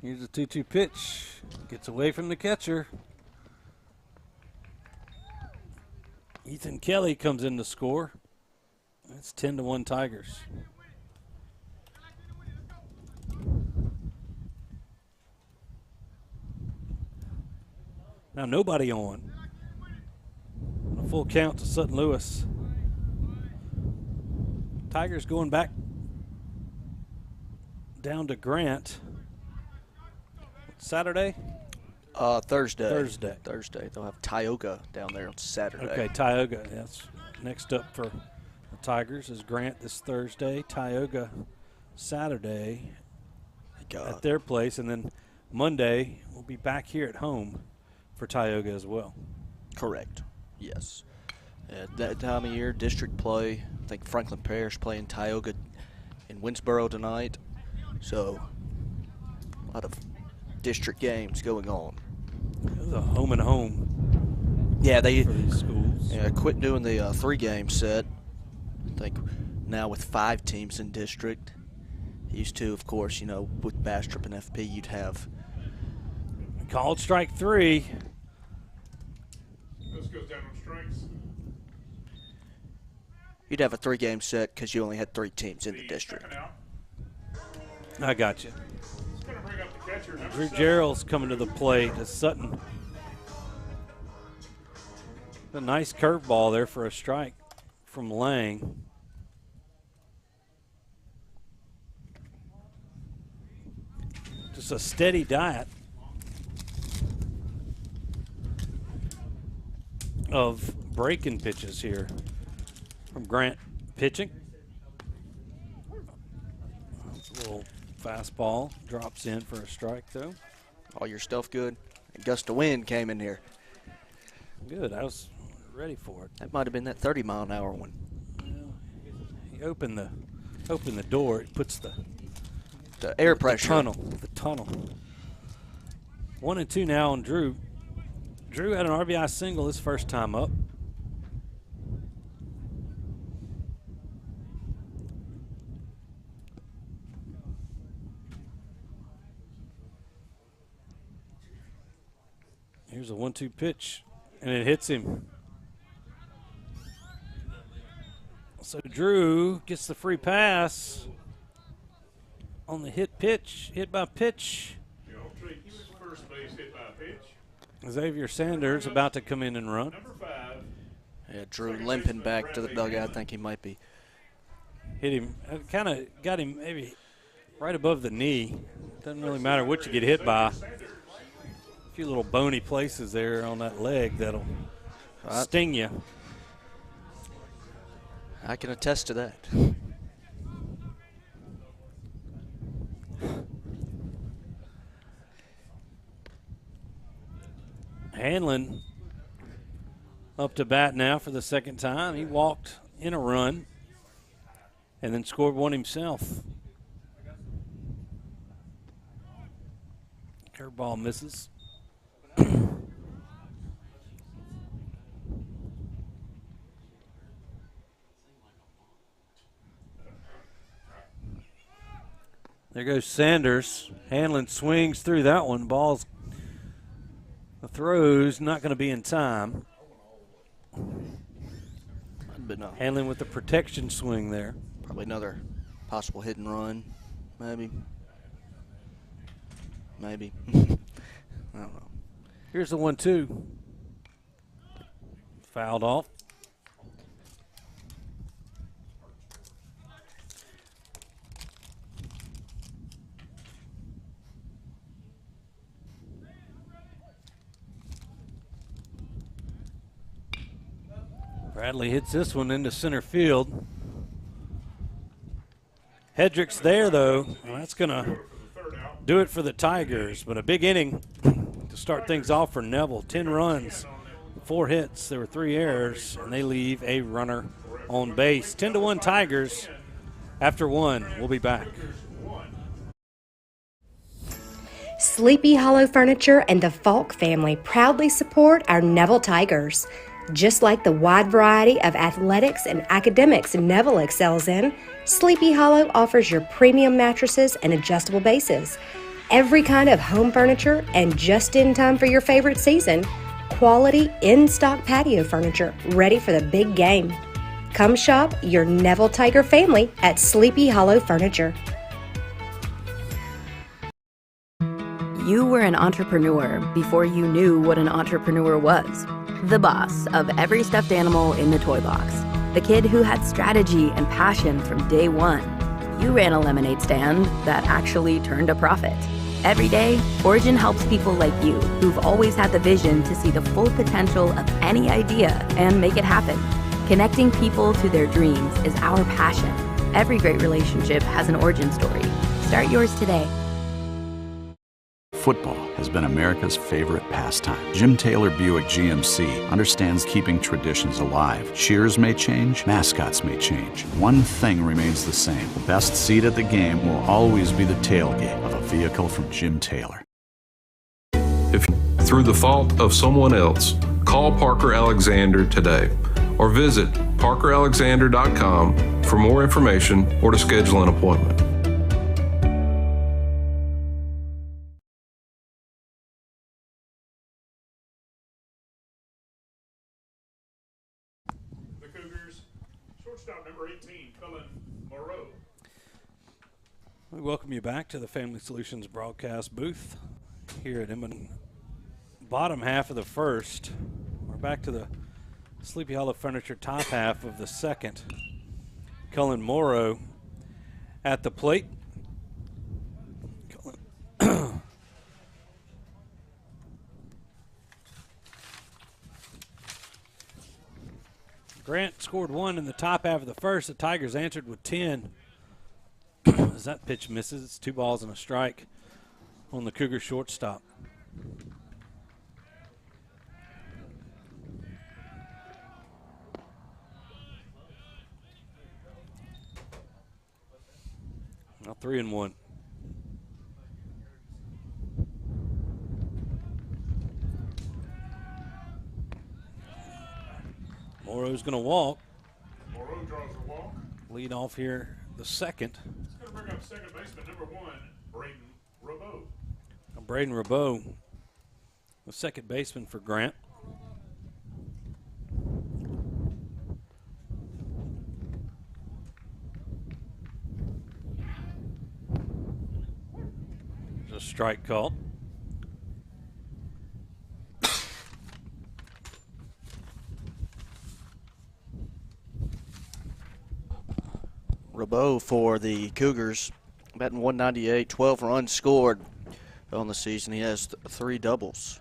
S2: Here's a 2-2 pitch. Gets away from the catcher. Ethan Kelly comes in to score. It's 10-1 Tigers. Now nobody on. A full count to Sutton Lewis. Tigers going back down to Grant. Saturday?
S3: Thursday. Thursday. They'll have Tioga down there on Saturday.
S2: Okay, Tioga. That's next up for the Tigers is Grant this Thursday. Tioga Saturday at their place. And then Monday we'll be back here at home for Tioga as well.
S3: Correct. Yes. At that time of year, district play. I think Franklin Parish playing Tioga in Winsboro tonight. So a lot of district games going on.
S2: It was a home and home.
S3: Yeah, they
S2: for these schools.
S3: Yeah, quit doing the 3-game set. I think now with 5 teams in district. Used to, of course, with Bastrop and FP, you'd have.
S2: Called strike 3.
S1: This goes down on strikes.
S3: You'd have a 3-game set because you only had 3 teams in the district.
S2: I got you.
S1: Going to bring up the catcher, number
S2: Drew
S1: 7.
S2: Gerald's coming to the plate as Sutton A nice curveball there for a strike from Lang. Just a steady diet of breaking pitches here from Grant pitching. A little fastball drops in for a strike, though.
S3: All your stuff good. A gust of wind came in here.
S2: Good. I was ready for it.
S3: That might have been that 30-mile-an-hour one.
S2: Well, he opened the door. It puts the
S3: air pressure.
S2: The tunnel. 1-2 now on Drew. Drew had an RBI single his first time up. Here's a 1-2 pitch, and it hits him. So Drew gets the free pass on the hit by pitch.
S1: First base hit by pitch.
S2: Xavier Sanders about to come in and run.
S1: Number 5.
S3: Yeah, Drew limping back to the dugout. I think he might be.
S2: Hit him, kind of got him maybe right above the knee. Doesn't really matter what you get hit by. A few little bony places there on that leg that'll sting you.
S3: I can attest to that.
S2: Hanlon up to bat now for the second time. He walked in a run and then scored one himself. Curveball misses. There goes Sanders. Hanlon swings through that one. The throw's not going to be in time. Hanlon with the protection swing there.
S3: Probably another possible hit and run, maybe. I don't know.
S2: Here's the 1-2. Fouled off. Bradley hits this one into center field. Hedrick's there, though. Well, that's going to do it for the Tigers, but a big inning to start things off for Neville. 10 runs, 4 hits. There were 3 errors, and they leave a runner on base. 10-1 Tigers after 1. We'll be back.
S12: Sleepy Hollow Furniture and the Falk family proudly support our Neville Tigers. Just like the wide variety of athletics and academics Neville excels in, Sleepy Hollow offers your premium mattresses and adjustable bases, every kind of home furniture, and just in time for your favorite season, quality in-stock patio furniture ready for the big game. Come shop your Neville Tiger family at Sleepy Hollow Furniture.
S13: You were an entrepreneur before you knew what an entrepreneur was. The boss of every stuffed animal in the toy box. The kid who had strategy and passion from day one. You ran a lemonade stand that actually turned a profit. Every day, Origin helps people like you who've always had the vision to see the full potential of any idea and make it happen. Connecting people to their dreams is our passion. Every great relationship has an origin story. Start yours today.
S14: Football has been America's favorite pastime. Jim Taylor Buick GMC understands keeping traditions alive. Cheers may change, mascots may change. One thing remains the same. The best seat at the game will always be the tailgate of a vehicle from Jim Taylor.
S15: If through the fault of someone else, call Parker Alexander today or visit parkeralexander.com for more information or to schedule an appointment.
S2: We welcome you back to the Family Solutions broadcast booth here at Embanato. Bottom half of the first. We're back to the Sleepy Hollow Furniture top half of the second. Cullen Morrow at the plate. Grant scored 1 in the top half of the first. The Tigers answered with 10. As that pitch misses, it's 2 balls and a strike on the Cougar shortstop. Now 3-1. Morrow's going to walk.
S1: Morrow draws a walk.
S2: Lead off here the second.
S1: It's going to bring up second baseman number 1, Braden Robot.
S2: Braden Robot, the second baseman for Grant. There's a strike call.
S3: Robot for the Cougars, batting 198, 12 runs scored on the season. He has 3 doubles.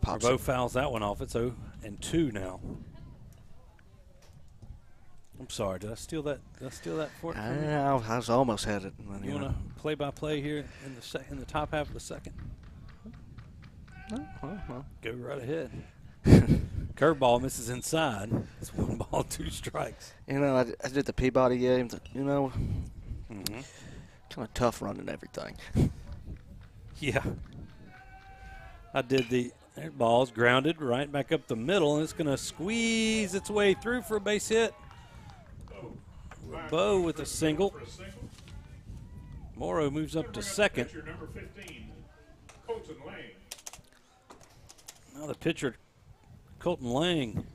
S2: Robot fouls that one off. It's 0-2 now. I'm sorry, did I steal that? Did I steal that for you?
S3: I was almost had it.
S2: You want to play-by-play here in the top half of the second?
S3: Well.
S2: Go right ahead. Curveball misses inside. It's 1 ball, 2 strikes.
S3: You know, I did the Peabody game. You know, kind of tough running everything.
S2: Yeah. I did the ball's grounded right back up the middle, and it's going to squeeze its way through for a base hit. Bo with a single. Morrow moves up to second.
S1: Number 15, Colton Lang.
S2: Now the pitcher, Colton Lang.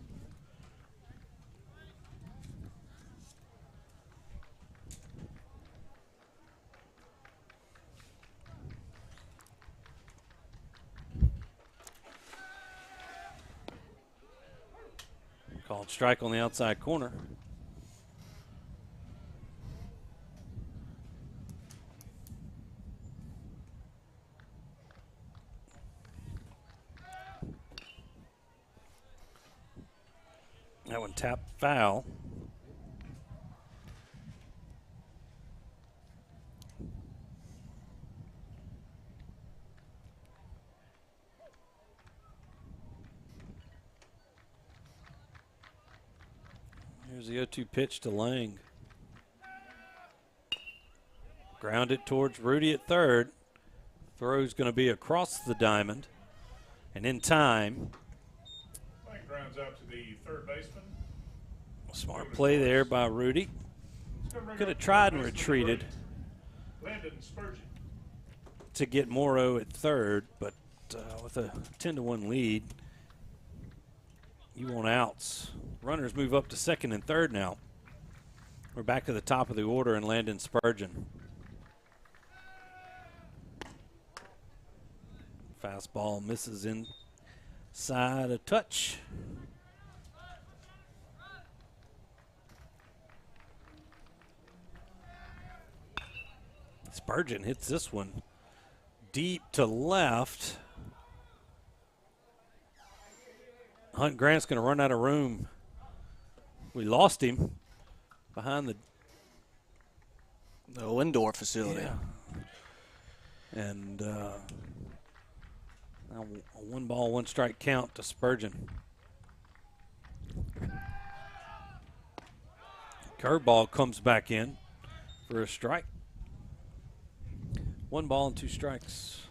S2: Called strike on the outside corner. That one tapped foul. Here's the 0-2 pitch to Lang. Grounded towards Rudy at third. Throw's going to be across the diamond. And in time.
S1: Lang grounds out to the third baseman.
S2: Smart play there by Rudy. Could have tried and retreated to get Morrow at third, but with a 10-1 lead, you want outs. Runners move up to second and third now. We're back to the top of the order and Landon Spurgeon. Fastball misses inside a touch. Spurgeon hits this one deep to left. Hunt Grant's going to run out of room. We lost him behind
S3: the indoor facility.
S2: Yeah. And now a 1 ball, 1 strike count to Spurgeon. Curveball comes back in for a strike. 1 ball and 2 strikes.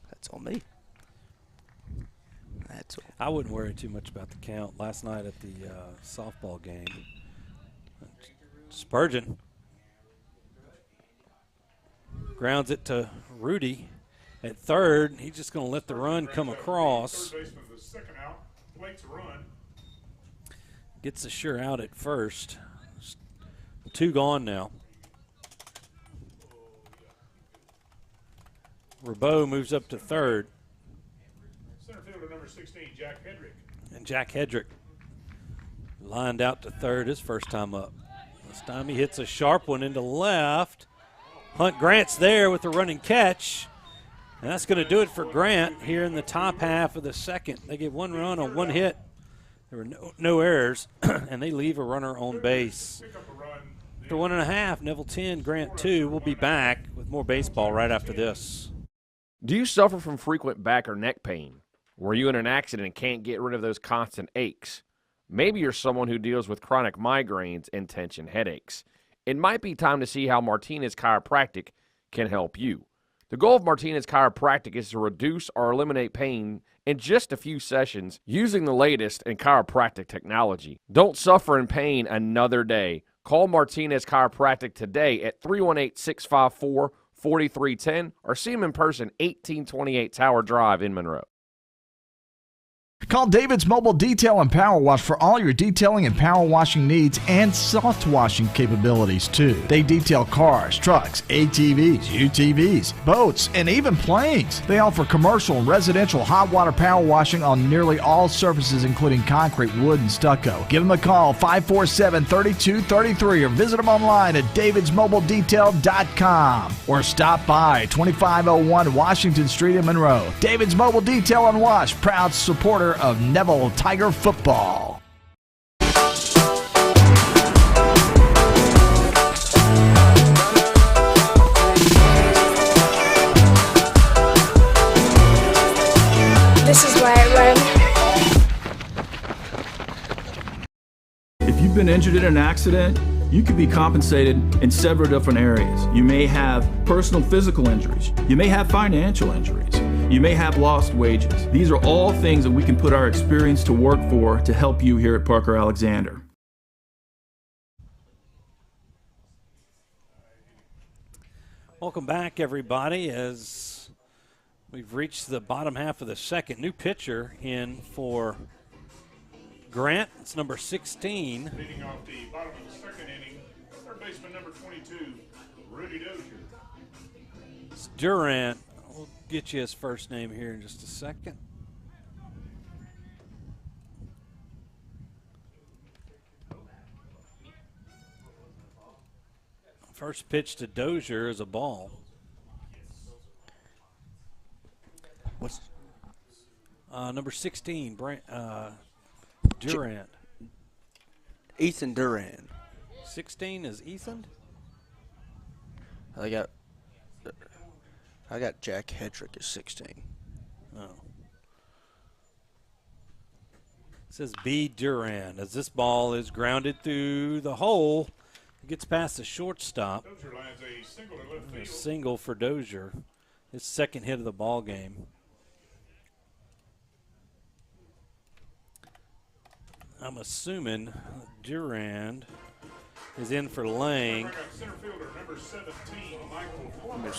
S3: That's on me.
S2: I wouldn't worry too much about the count. Last night at the softball game, Spurgeon grounds it to Rudy at third. He's just going to let the run come across.
S1: Third baseman, the second out, plates a run.
S2: Gets a sure out at first. 2 gone now. Rabeau moves up to third.
S1: Center fielder number 16, Jack Hedrick.
S2: And Jack Hedrick lined out to third his first time up. This time he hits a sharp one into left. Hunt Grant's there with the running catch. And that's going to do it for Grant here in the top half of the second. They get 1 run on 1 hit. There were no errors, and they leave a runner on base. After 1.5, Neville 10, Grant 2. We'll be back with more baseball right after this.
S16: Do you suffer from frequent back or neck pain? Were you in an accident and can't get rid of those constant aches? Maybe you're someone who deals with chronic migraines and tension headaches. It might be time to see how Martinez Chiropractic can help you. The goal of Martinez Chiropractic is to reduce or eliminate pain in just a few sessions using the latest in chiropractic technology. Don't suffer in pain another day. Call Martinez Chiropractic today at 318-654-4310 or see them in person, 1828 Tower Drive in Monroe.
S10: Call David's Mobile Detail and Power Wash for all your detailing and power washing needs and soft washing capabilities, too. They detail cars, trucks, ATVs, UTVs, boats, and even planes. They offer commercial and residential hot water power washing on nearly all surfaces, including concrete, wood, and stucco. Give them a call, 547-3233, or visit them online at davidsmobiledetail.com or stop by 2501 Washington Street in Monroe. David's Mobile Detail and Wash, proud supporter of Neville Tiger football.
S17: This is why I run.
S8: If you've been injured in an accident, you could be compensated in several different areas. You may have personal physical injuries. You may have financial injuries. You may have lost wages. These are all things that we can put our experience to work for to help you here at Parker Alexander.
S2: Welcome back, everybody, as we've reached the bottom half of the second. New pitcher in for Grant. It's number 16.
S1: Leading off the bottom of the second inning, third baseman number 22, Rudy Dozier.
S2: It's Durant. We'll get you his first name here in just a second. First pitch to Dozier is a ball.
S3: What's
S2: number 16, Durant.
S3: Ethan Durant.
S2: 16 is Ethan?
S3: I got Jack Hedrick at 16.
S2: Oh. It says B. Durant as this ball is grounded through the hole. It gets past the shortstop.
S1: Dozier lands a single to left field.
S2: A single for Dozier. His second hit of the ball game. I'm assuming Durand is in for Lang.
S1: Center fielder number 17, Michael Plummer.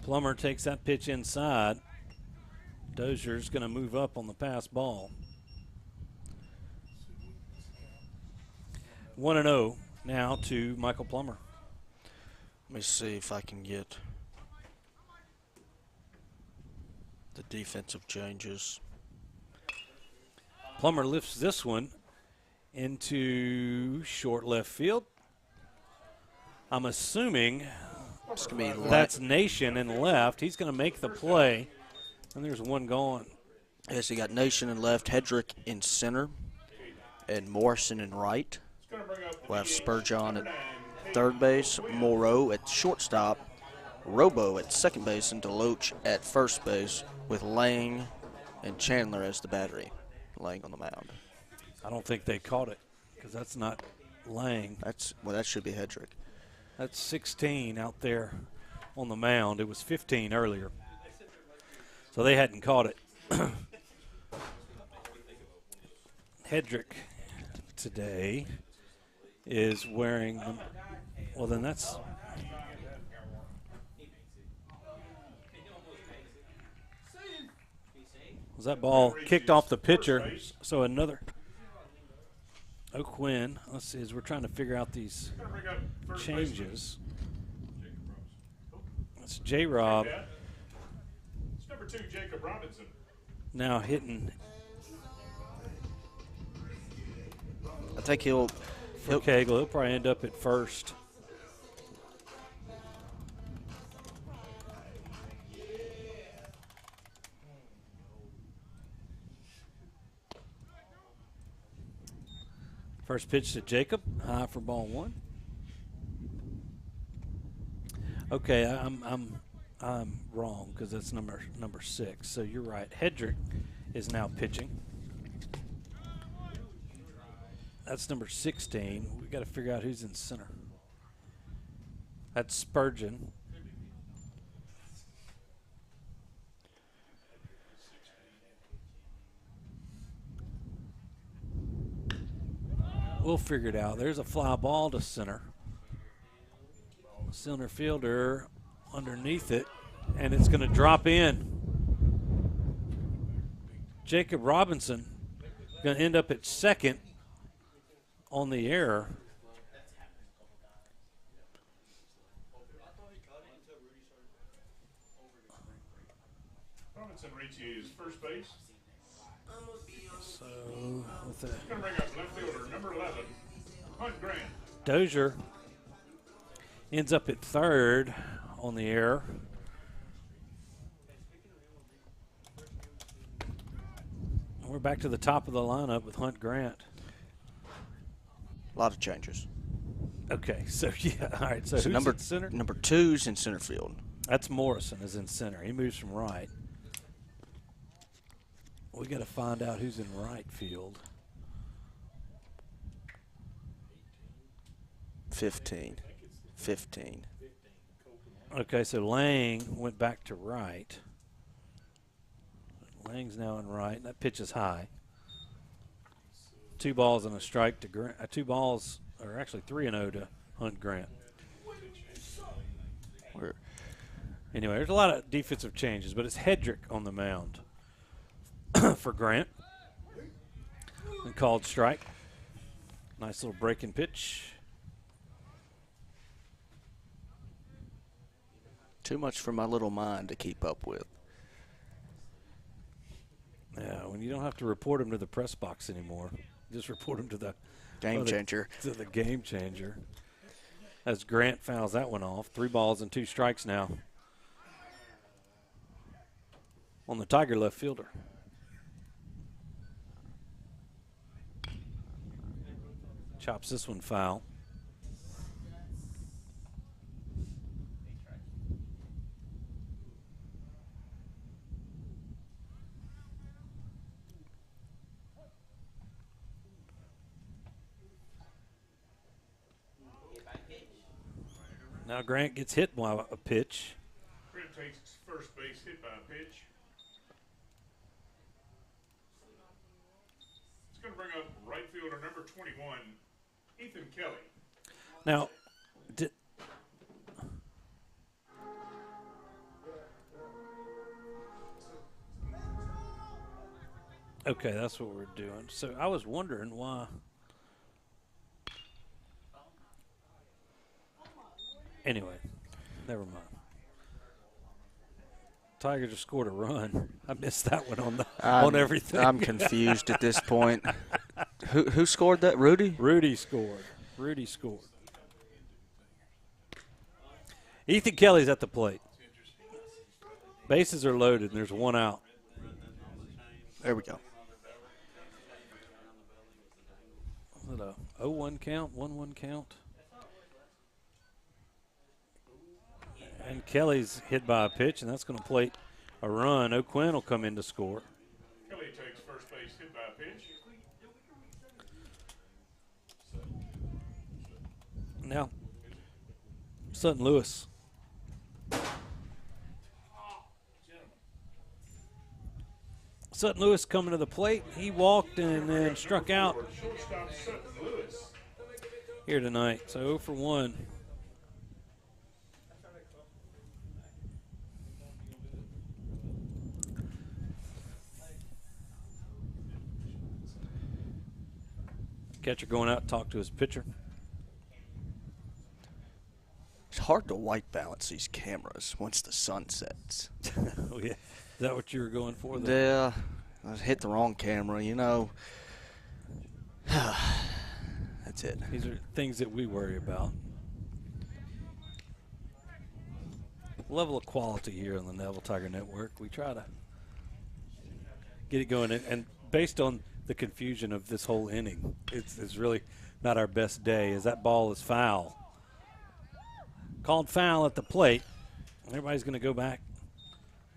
S2: Plummer takes that pitch inside. Dozier's going to move up on the pass ball. 1-0 now to Michael Plummer.
S3: Let me see if I can get the defensive changes.
S2: Plummer lifts this one into short left field. I'm assuming that's Nation in left. He's going to make the play, and there's one gone.
S3: Yes, you got Nation in left, Hedrick in center, and Morrison in right. We'll have Spurgeon at third base, Moreau at shortstop, Robo at second base, and Deloach at first base, with Lang and Chandler as the battery, Lang on the mound.
S2: I don't think they caught it because that's not Lang.
S3: That should be Hedrick.
S2: That's 16 out there on the mound. It was 15 earlier. So they hadn't caught it. Hedrick today is wearing, well then that's, Was that ball kicked off the pitcher? So another O'Quinn. Let's see, as we're trying to figure out these changes. It's J-Rob.
S1: It's number 2, Jacob Robinson.
S2: Now hitting.
S3: I think he'll
S2: Cagle. He'll probably end up at first. First pitch to Jacob, high for ball 1. Okay, I'm wrong because that's number 6. So you're right. Hedrick is now pitching. That's number 16. We got to figure out who's in center. That's Spurgeon. We'll figure it out. There's a fly ball to center. Center fielder underneath it, and it's going to drop in. Jacob Robinson going to end up at second on the error.
S1: Robinson reaches first base.
S2: So with
S1: He's going to bring up left fielder number 11, Hunt Grant.
S2: Dozier ends up at third on the error. We're back to the top of the lineup with Hunt Grant.
S3: A lot of changes.
S2: Okay, so yeah, all right. So who's
S3: number
S2: in center?
S3: Number 2's in center field.
S2: That's Morrison is in center. He moves from right. We got to find out who's in right field.
S3: 15.
S2: Okay, so Lang went back to right. Lang's now in right. That pitch is high. 2 balls and a strike to Grant. 2 balls, or actually 3-0 to Hunt Grant. Anyway, there's a lot of defensive changes, but it's Hedrick on the mound for Grant. And called strike. Nice little breaking pitch.
S3: Too much for my little mind to keep up with.
S2: Yeah, when you don't have to report him to the press box anymore, just report him to the
S3: game changer.
S2: To the game changer. As Grant fouls that one off. 3 balls and 2 strikes now on the Tiger left fielder. Chops this one foul. Now Grant gets hit by a pitch.
S1: Grant takes first base, hit by a pitch. It's going to bring up right fielder number 21, Ethan Kelly.
S2: Now, okay, that's what we're doing. So I was wondering why. Anyway, never mind. Tiger just scored a run. I missed that one on everything.
S3: I'm confused at this point. Who scored that? Rudy?
S2: Rudy scored. Ethan Kelly's at the plate. Bases are loaded, and there's 1 out.
S3: There we go.
S2: Is it a 0-1 count, 1-1 count? And Kelly's hit by a pitch, and that's going to plate a run. O'Quinn will come in to score.
S1: Kelly takes first base, hit by a pitch.
S2: Now, Sutton Lewis. Sutton Lewis coming to the plate. He walked and then struck out
S1: Shortstop Sutton Lewis.
S2: here tonight. So 0 for 1. Catcher going out to talk to his pitcher.
S3: It's hard to white balance these cameras once the sun sets.
S2: Oh, yeah. Is that what you were going for?
S3: Yeah. I hit the wrong camera, you know. That's it.
S2: These are things that we worry about. Level of quality here on the Neville Tiger Network. We try to get it going. And based on the confusion of this whole inning, it's really not our best day, as that ball is foul. Called foul at the plate. Everybody's going to go back.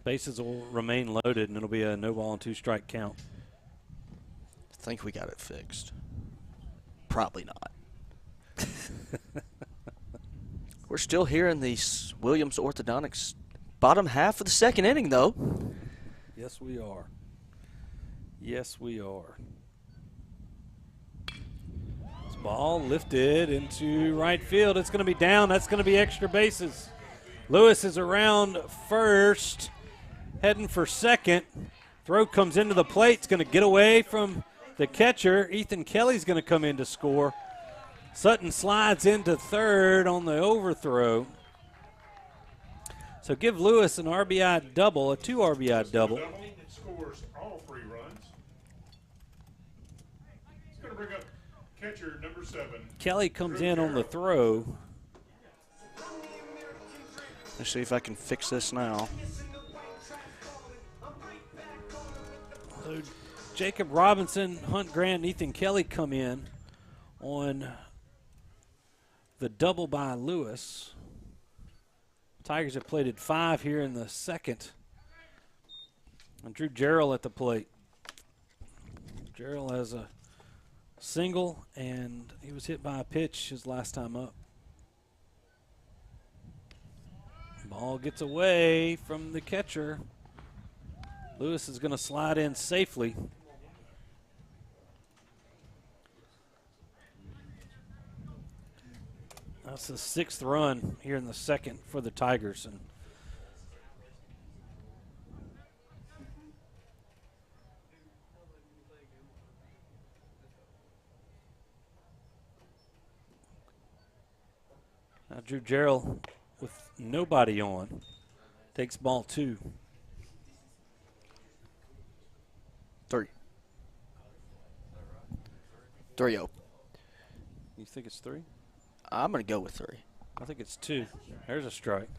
S2: Bases will remain loaded, and it'll be a no ball and 2 strike count.
S3: I think we got it fixed. Probably not. We're still here in the Williams Orthodontics bottom half of the second inning, though.
S2: Yes, we are. Yes, we are. This ball lifted into right field. It's going to be down. That's going to be extra bases. Lewis is around first, heading for second. Throw comes into the plate. It's going to get away from the catcher. Ethan Kelly's going to come in to score. Sutton slides into third on the overthrow. So give Lewis an RBI double, a 2 RBI double.
S1: It scores all 3 runs. It's going to bring up catcher number 7.
S2: Kelly comes in on the throw.
S3: Let's see if I can fix this now.
S2: So Jacob Robinson, Hunt Grant, and Ethan Kelly come in on the double by Lewis. Tigers have plated 5 here in the second. And Drew Jarrell at the plate. Jarrell has a single, and he was hit by a pitch his last time up. Ball gets away from the catcher. Lewis is going to slide in safely. That's the 6th run here in the second for the Tigers. And now Drew Jarrell with nobody on takes ball 2.
S3: 3. 3-0.
S2: You think it's 3?
S3: I'm going to go with 3.
S2: I think it's 2. There's a strike.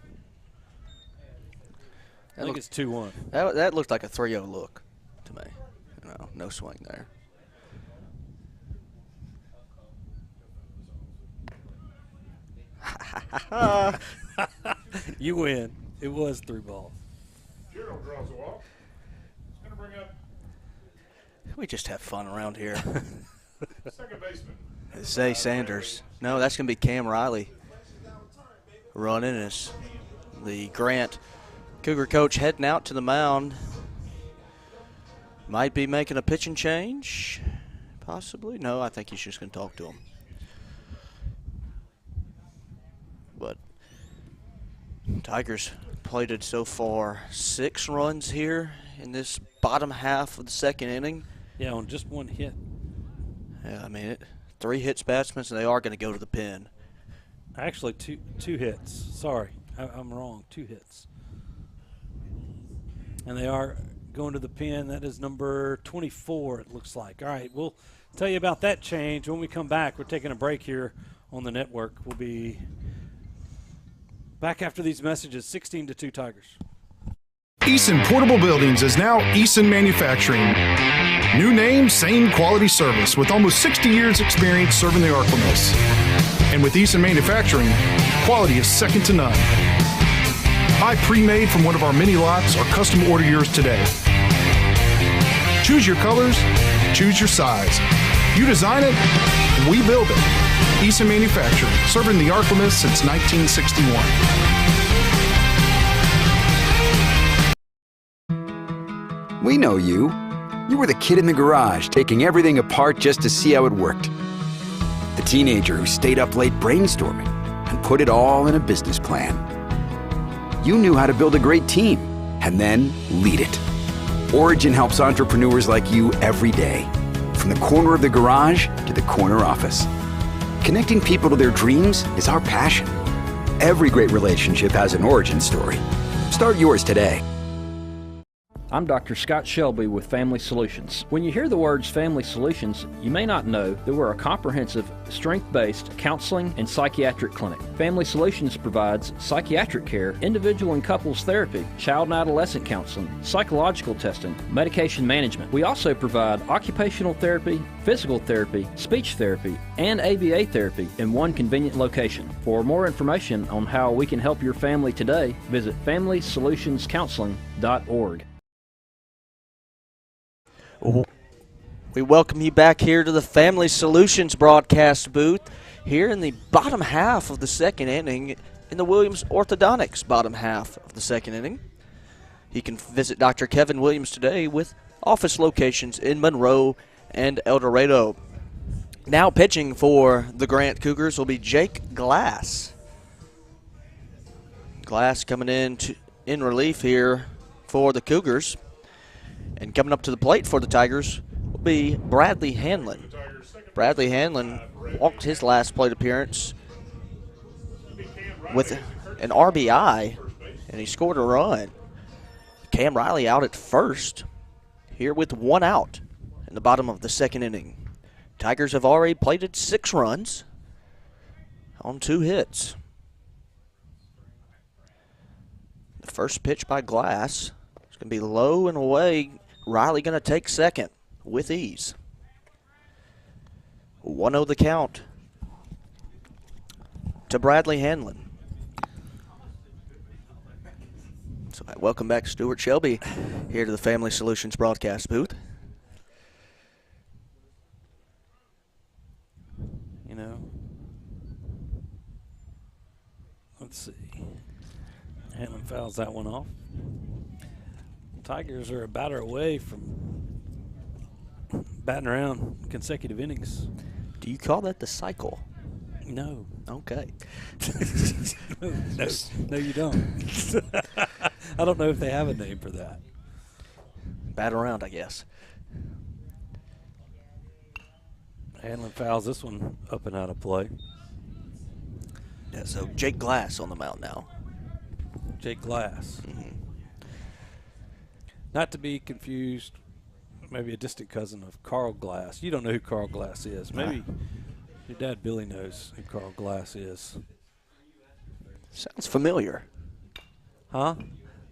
S2: I think it's 2-1.
S3: That looked like a 3-0 look to me. No swing there.
S2: You win. It was 3 balls.
S1: Gerald draws a walk. It's going to bring up
S3: We just have fun around here.
S1: second baseman.
S3: Zay Sanders. No, that's going to be Cam Riley running as the Grant Cougar coach heading out to the mound. Might be making a pitching change, possibly. No, I think he's just going to talk to him. But Tigers plated so far 6 runs here in this bottom half of the second inning.
S2: Yeah, on just 1 hit.
S3: Yeah, I mean, 3 hits batsmen, and they are going to go to the pen.
S2: Actually, two hits. Sorry, I'm wrong. 2 hits. And they are going to the pen. That is number 24, it looks like. All right, we'll tell you about that change when we come back. We're taking a break here on the network. We'll be back after these messages. 16-2 Tigers.
S18: Eason Portable Buildings is now Eason Manufacturing. New name, same quality service with almost 60 years experience serving the Arklamas. And with Eason Manufacturing, quality is second to none. Buy pre-made from one of our many lots or custom order yours today. Choose your colors, choose your size. You design it, we build it. Eason Manufacturing, serving the Arklamas since 1961.
S19: We know you. You were the kid in the garage taking everything apart just to see how it worked. The teenager who stayed up late brainstorming and put it all in a business plan. You knew how to build a great team and then lead it. Origin helps entrepreneurs like you every day. from the corner of the garage to the corner office. Connecting people to their dreams is our passion. Every great relationship has an origin story. Start yours today.
S20: I'm Dr. Scott Shelby with Family Solutions. When you hear the words Family Solutions, you may not know that we're a comprehensive, strength-based counseling and psychiatric clinic. Family Solutions provides psychiatric care, individual and couples therapy, child and adolescent counseling, psychological testing, medication management. We also provide occupational therapy, physical therapy, speech therapy, and ABA therapy in one convenient location. For more information on how we can help your family today, visit FamilySolutionsCounseling.org.
S3: We welcome you back here to the Family Solutions broadcast booth here in the bottom half of the second inning in the Williams Orthodontics bottom half of the second inning. You can visit Dr. Kevin Williams today with office locations in Monroe and El Dorado. Now pitching for the Grant Cougars will be Jake Glass. Glass coming in relief here for the Cougars. And coming up to the plate for the Tigers will be Bradley Hanlon. Bradley Hanlon walked his last plate appearance with an RBI, and he scored a run. Cam Riley out at first, here with one out in the bottom of the second inning. Tigers have already plated 6 runs on 2 hits. The first pitch by Glass is going to be low and away. Riley going to take second with ease. 1-0 the count to Bradley Hanlon. So welcome back, Stewart Shelby, here to the Family Solutions broadcast booth.
S2: You know, let's see. Hanlon fouls that one off. Tigers are a batter away from batting around consecutive innings.
S3: Do you call that the cycle?
S2: No.
S3: Okay.
S2: No, you don't. I don't know if they have a name for that.
S3: Bat around, I guess.
S2: Hanlon fouls this one up and out of play.
S3: Yeah, so Jake Glass on the mound now.
S2: Jake Glass. Not to be confused, maybe a distant cousin of Carl Glass. You don't know who Carl Glass is. Maybe your dad Billy knows who Carl Glass is.
S3: Sounds familiar.
S2: Huh?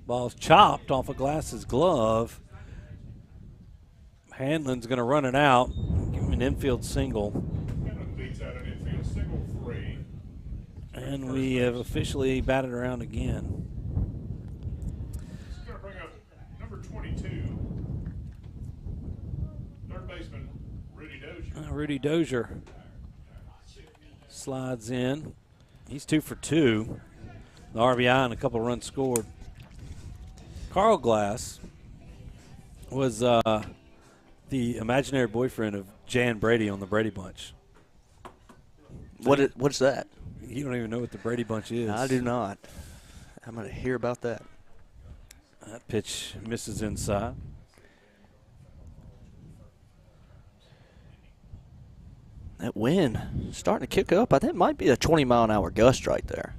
S2: Ball's chopped off of Glass's glove. Hanlon's going to run it out, give him an infield single. And we have officially batted around again. Rudy Dozier slides in. He's 2 for 2. The RBI and a couple runs scored. Carl Glass was the imaginary boyfriend of Jan Brady on the Brady Bunch.
S3: What's that?
S2: You don't even know what the Brady Bunch is.
S3: I do not. I'm going to hear about that.
S2: That pitch misses inside.
S3: That wind starting to kick up. I think it might be a 20-mile-an-hour gust right there.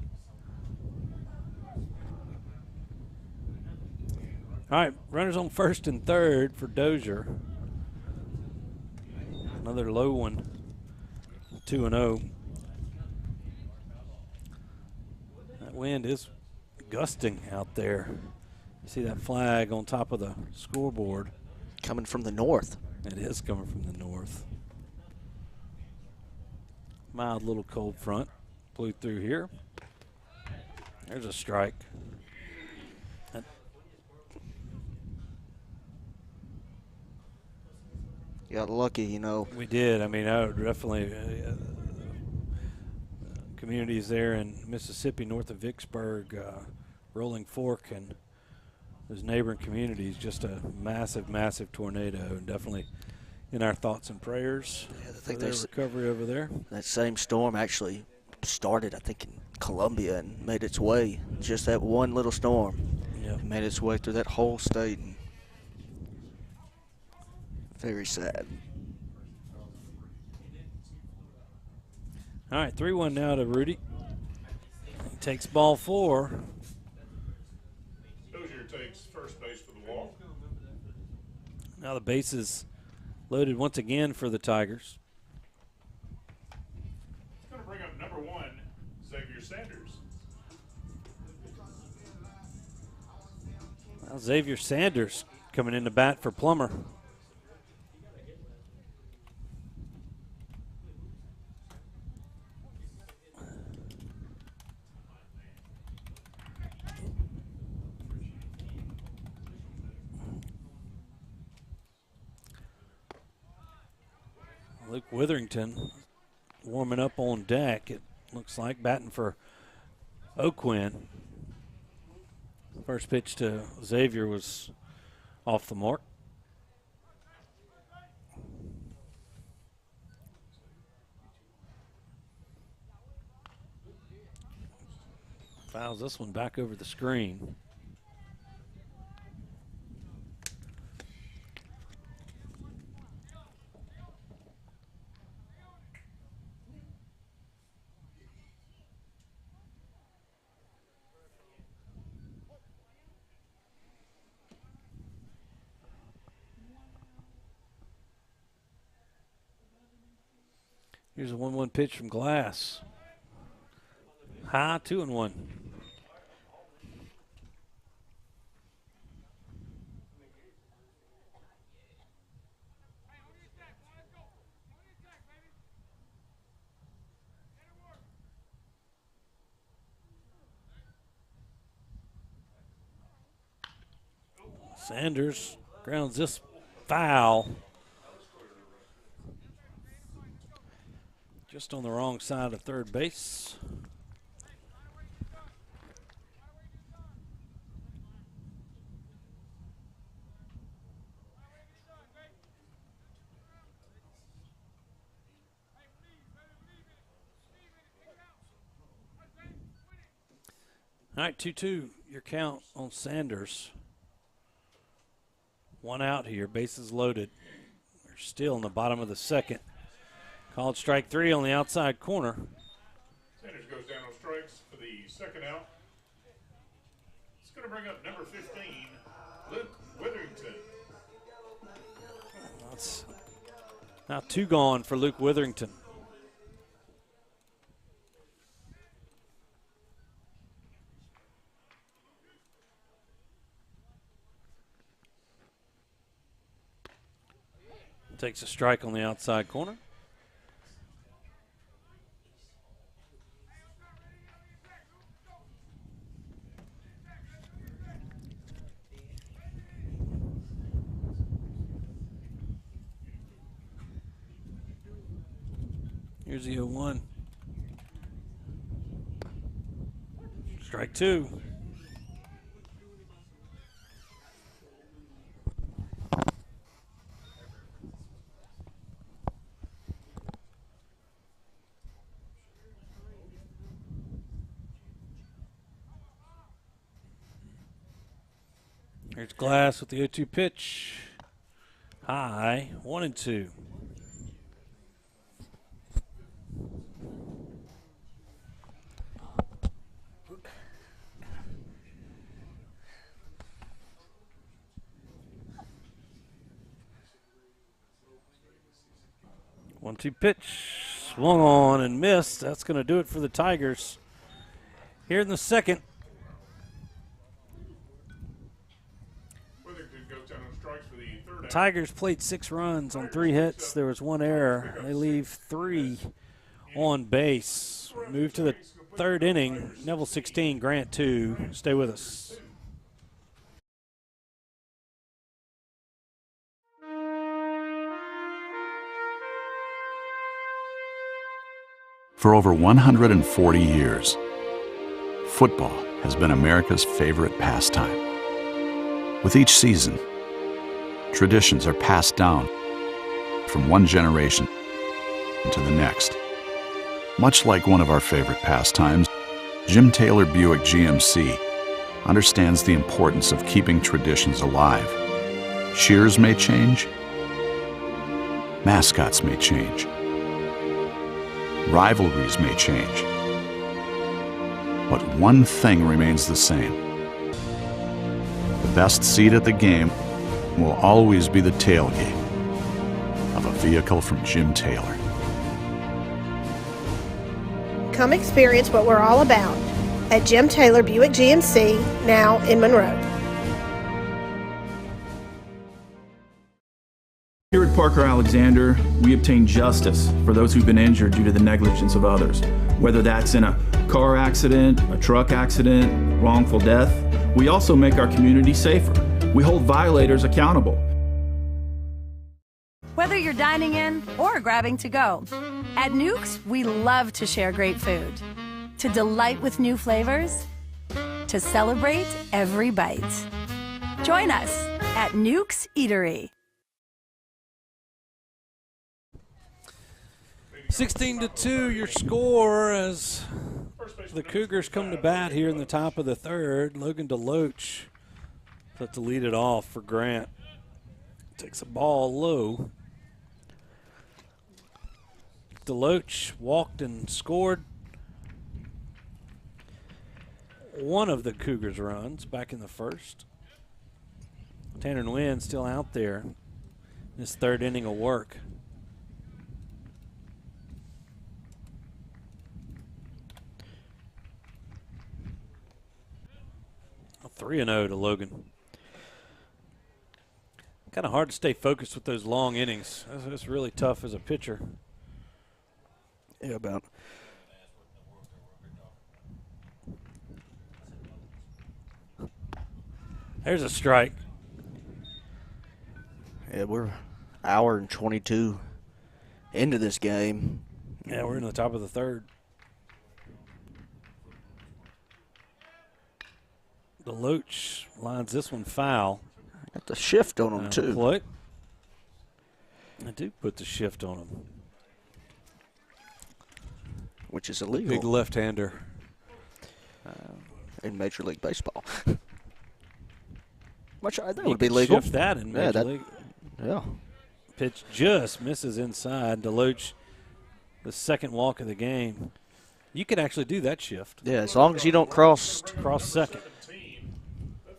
S2: All right, runners on first and third for Dozier. Another low one, 2-0. That wind is gusting out there. You see that flag on top of the scoreboard.
S3: Coming from the north.
S2: It is coming from the north. Mild little cold front blew through here. There's a strike.
S3: You got lucky, you know.
S2: We did. I mean, I would definitely communities there in Mississippi, north of Vicksburg, Rolling Fork, and those neighboring communities. Just a massive, massive tornado, and definitely in our thoughts and prayers for their recovery over there.
S3: That same storm actually started, I think, in Columbia and made its way. Just that one little storm.
S2: Yep.
S3: It made its way through that whole state. Very sad.
S2: All right, 3-1 now to Rudy. He takes ball 4.
S1: Dozier takes first base for the walk.
S2: Now the base is loaded once again for the Tigers.
S1: It's going to bring up number 1, Xavier Sanders.
S2: Now Xavier Sanders coming in to bat for Plummer. Luke Witherington warming up on deck, it looks like, batting for O'Quinn. First pitch to Xavier was off the mark. Fouls this one back over the screen. Here's a 1-1 pitch from Glass. High, 2-1. Sanders grounds this foul. Just on the wrong side of third base. All right, 2-2, your count on Sanders. One out here, bases loaded. We're still in the bottom of the second. Called strike 3 on the outside corner.
S1: Sanders goes down on strikes for the second out. It's going to bring up number 15, Luke Witherington.
S2: That's now 2 gone for Luke Witherington. Takes a strike on the outside corner. Here's the 0-1. Strike 2. Here's Glass with the 0-2 pitch. High, 1-2. One-two pitch, swung on and missed. That's going to do it for the Tigers. Here in the second. Tigers played 6 runs on 3 hits. There was 1 error. They leave 3 on base. Move to the third inning. Neville 16, Grant 2. Stay with us.
S14: For over 140 years, football has been America's favorite pastime. With each season, traditions are passed down from one generation to the next. Much like one of our favorite pastimes, Jim Taylor Buick GMC understands the importance of keeping traditions alive. Cheers may change, mascots may change, rivalries may change, but one thing remains the same. The best seat at the game will always be the tailgate of a vehicle from Jim Taylor.
S21: Come experience what we're all about at Jim Taylor Buick GMC, now in Monroe.
S8: Here at Parker Alexander, we obtain justice for those who've been injured due to the negligence of others. Whether that's in a car accident, a truck accident, wrongful death, we also make our community safer. We hold violators accountable.
S9: Whether you're dining in or grabbing to go, at Nukes, we love to share great food. To delight with new flavors, to celebrate every bite. Join us at Nukes Eatery.
S2: 16-2 your score as the Cougars come to bat here in the top of the third. Logan DeLoach set to lead it off for Grant. Takes a ball low. DeLoach walked and scored one of the Cougars' runs back in the first. Tanner Nguyen still out there in his third inning of work. A 3-0 to Logan. Kind of hard to stay focused with those long innings. That's really tough as a pitcher.
S3: Yeah, about.
S2: There's a strike.
S3: Yeah, we're hour and 22 into this game.
S2: Yeah, we're in the top of the third. DeLoach lines this one foul.
S3: Got the shift on him, too.
S2: What? I do put the shift on him.
S3: Which is illegal.
S2: Big left-hander.
S3: In Major League Baseball. Which I think would be legal.
S2: Shift that in Major League.
S3: Yeah.
S2: Pitch just misses inside. DeLoach, the second walk of the game. You could actually do that shift.
S3: Yeah, as long as you don't cross
S2: second.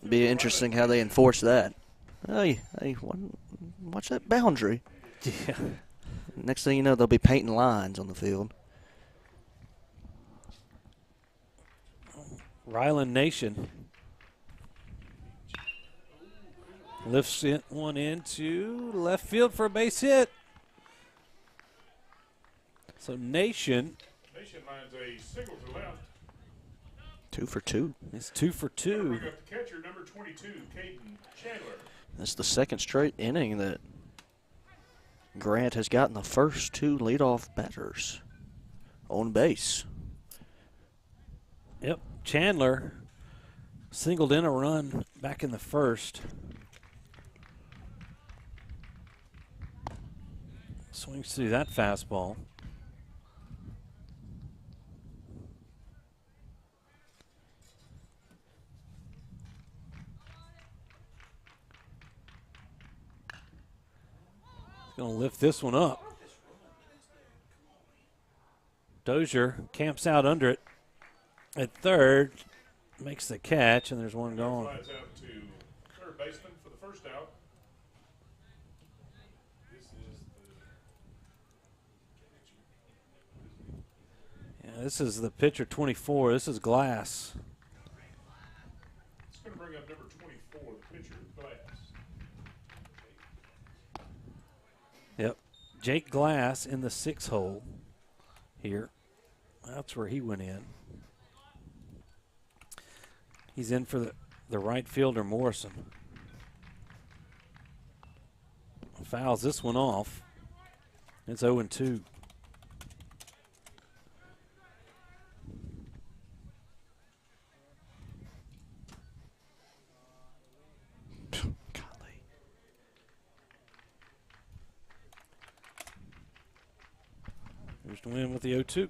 S3: Be interesting how they enforce that. Hey, watch that boundary.
S2: Yeah.
S3: Next thing you know, they'll be painting lines on the field.
S2: Ryland Nation lifts it one into left field for a base hit. So Nation
S1: lines a single to left.
S3: 2 for 2.
S2: It's 2 for 2.
S1: Bring up the catcher, number 22, Caden Chandler.
S3: That's the second straight inning that Grant has gotten the first 2 leadoff batters on base.
S2: Yep, Chandler singled in a run back in the first. Swings through that fastball. Going to lift this one up. Dozier camps out under it at third, makes the catch, and there's one gone.
S1: Flies out to third baseman for the first out.
S2: This is the pitcher 24. This is Glass.
S1: It's going to bring up number 24, the pitcher, Glass.
S2: Yep. Jake Glass in the 6 hole here. That's where he went in. He's in for the right fielder, Morrison. Fouls this one off. It's 0-2. Here's the win with the 0-2.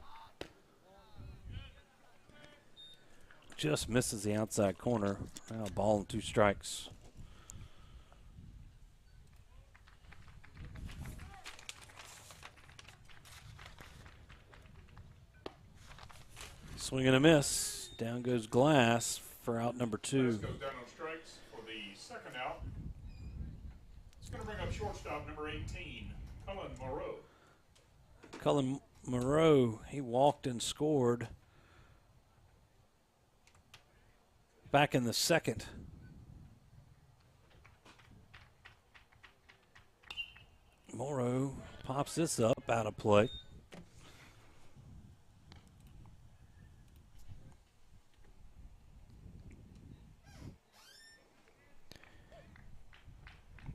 S2: Just misses the outside corner. Now ball and 2 strikes. Swing and a miss. Down goes Glass for out number 2.
S1: Glass goes down on strikes for the second out. It's going to bring up shortstop number 18, Cullen Moreau.
S2: Cullen Moreau, he walked and scored back in the second. Moreau pops this up out of play.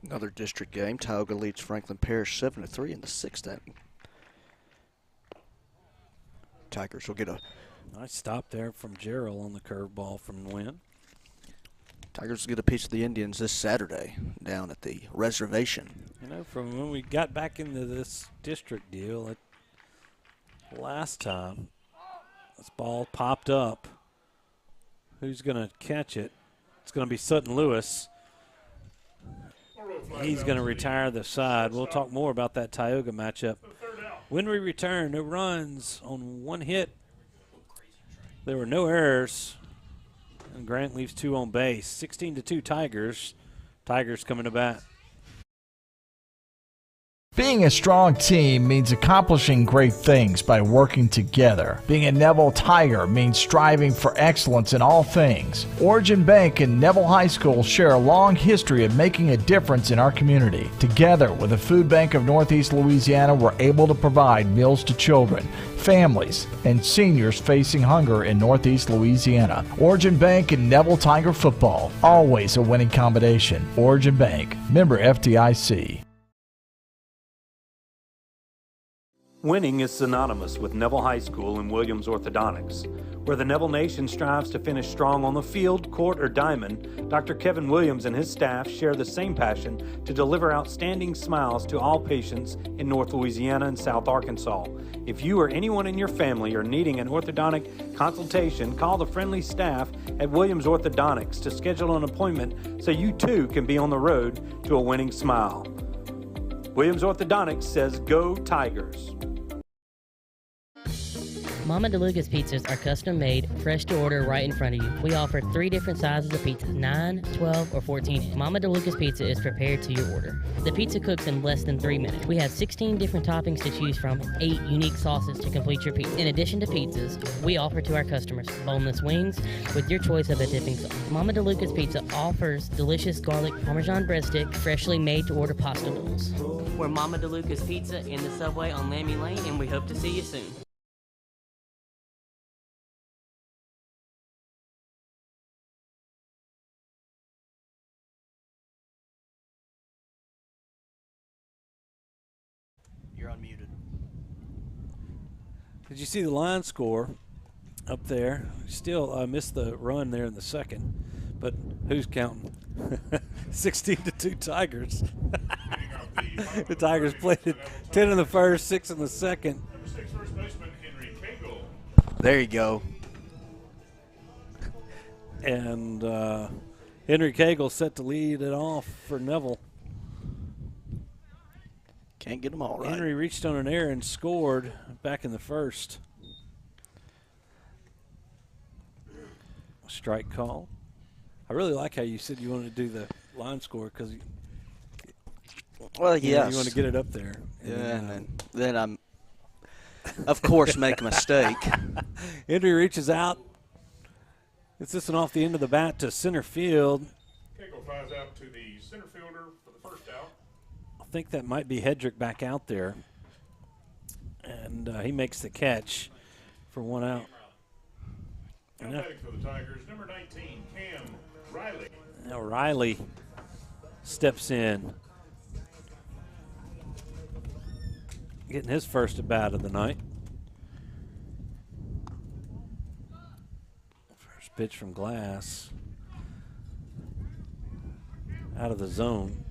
S3: Another district game. Tioga leads Franklin Parish 7-3 in the 6th inning. Tigers will get a
S2: nice stop there from Gerald on the curveball from Nguyen.
S3: Tigers will get a piece of the Indians this Saturday down at the reservation.
S2: You know, from when we got back into this district deal last time, this ball popped up. Who's going to catch it? It's going to be Sutton Lewis. He's going to retire the side. We'll talk more about that Tioga matchup. When we return, no runs on 1 hit. There were no errors. And Grant leaves 2 on base. 16-2 Tigers. Tigers coming to bat.
S10: Being a strong team means accomplishing great things by working together. Being a Neville Tiger means striving for excellence in all things. Origin Bank and Neville High School share a long history of making a difference in our community. Together with the Food Bank of Northeast Louisiana, we're able to provide meals to children, families, and seniors facing hunger in Northeast Louisiana. Origin Bank and Neville Tiger football, always a winning combination. Origin Bank, member FDIC.
S2: Winning is synonymous with Neville High School and Williams Orthodontics. Where the Neville Nation strives to finish strong on the field, court, or diamond, Dr. Kevin Williams and his staff share the same passion to deliver outstanding smiles to all patients in North Louisiana and South Arkansas. If you or anyone in your family are needing an orthodontic consultation, call the friendly staff at Williams Orthodontics to schedule an appointment so you too can be on the road to a winning smile. Williams Orthodontics says, "Go Tigers."
S11: Mama DeLuca's pizzas are custom made, fresh to order right in front of you. We offer 3 different sizes of pizza, 9, 12, or 14. Mama DeLuca's pizza is prepared to your order. The pizza cooks in less than 3 minutes. We have 16 different toppings to choose from, 8 unique sauces to complete your pizza. In addition to pizzas, we offer to our customers boneless wings with your choice of a dipping sauce. Mama DeLuca's Pizza offers delicious garlic Parmesan breadstick, freshly made to order pasta noodles. We're Mama DeLuca's Pizza in the subway on Lammy Lane, and we hope to see you soon.
S3: You're unmuted.
S2: Did you see the line score up there? Still missed the run there in the second, but who's counting? 16-2 Tigers. The Tigers played it 10 in the first, 6 in the second.
S1: Number 6 first baseman Henry Cagle.
S3: There you go.
S2: And Henry Cagle set to lead it off for Neville.
S3: Can't get them all right.
S2: Henry reached on an error and scored back in the first. Strike call. I really like how you said you wanted to do the line score because
S3: well, yes.
S2: You want to get it up there.
S3: Yeah, and then I'm, of course, make a mistake.
S2: Henry reaches out. It's this one off the end of the bat to center field.
S1: Cagle flies out to the center fielder for the first out.
S2: I think that might be Hedrick back out there. And he makes the catch for 1 out.
S1: Now batting for the Tigers, number 19, Cam Riley.
S2: Now Riley steps in. Getting his first at bat of the night. First pitch from Glass. Out of the zone.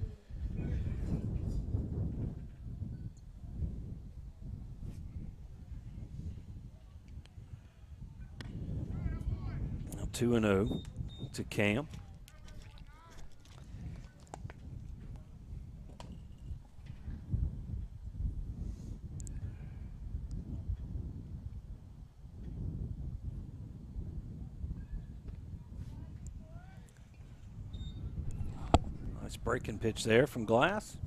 S2: Now 2-0 to Cam. Nice breaking pitch there from Glass.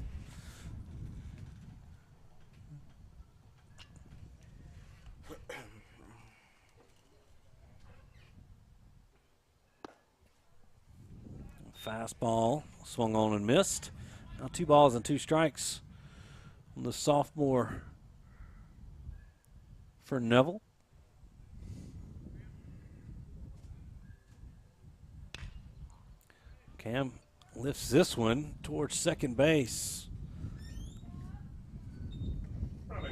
S2: Fastball swung on and missed. Now 2 balls and 2 strikes on the sophomore for Neville. Cam lifts this one towards second base.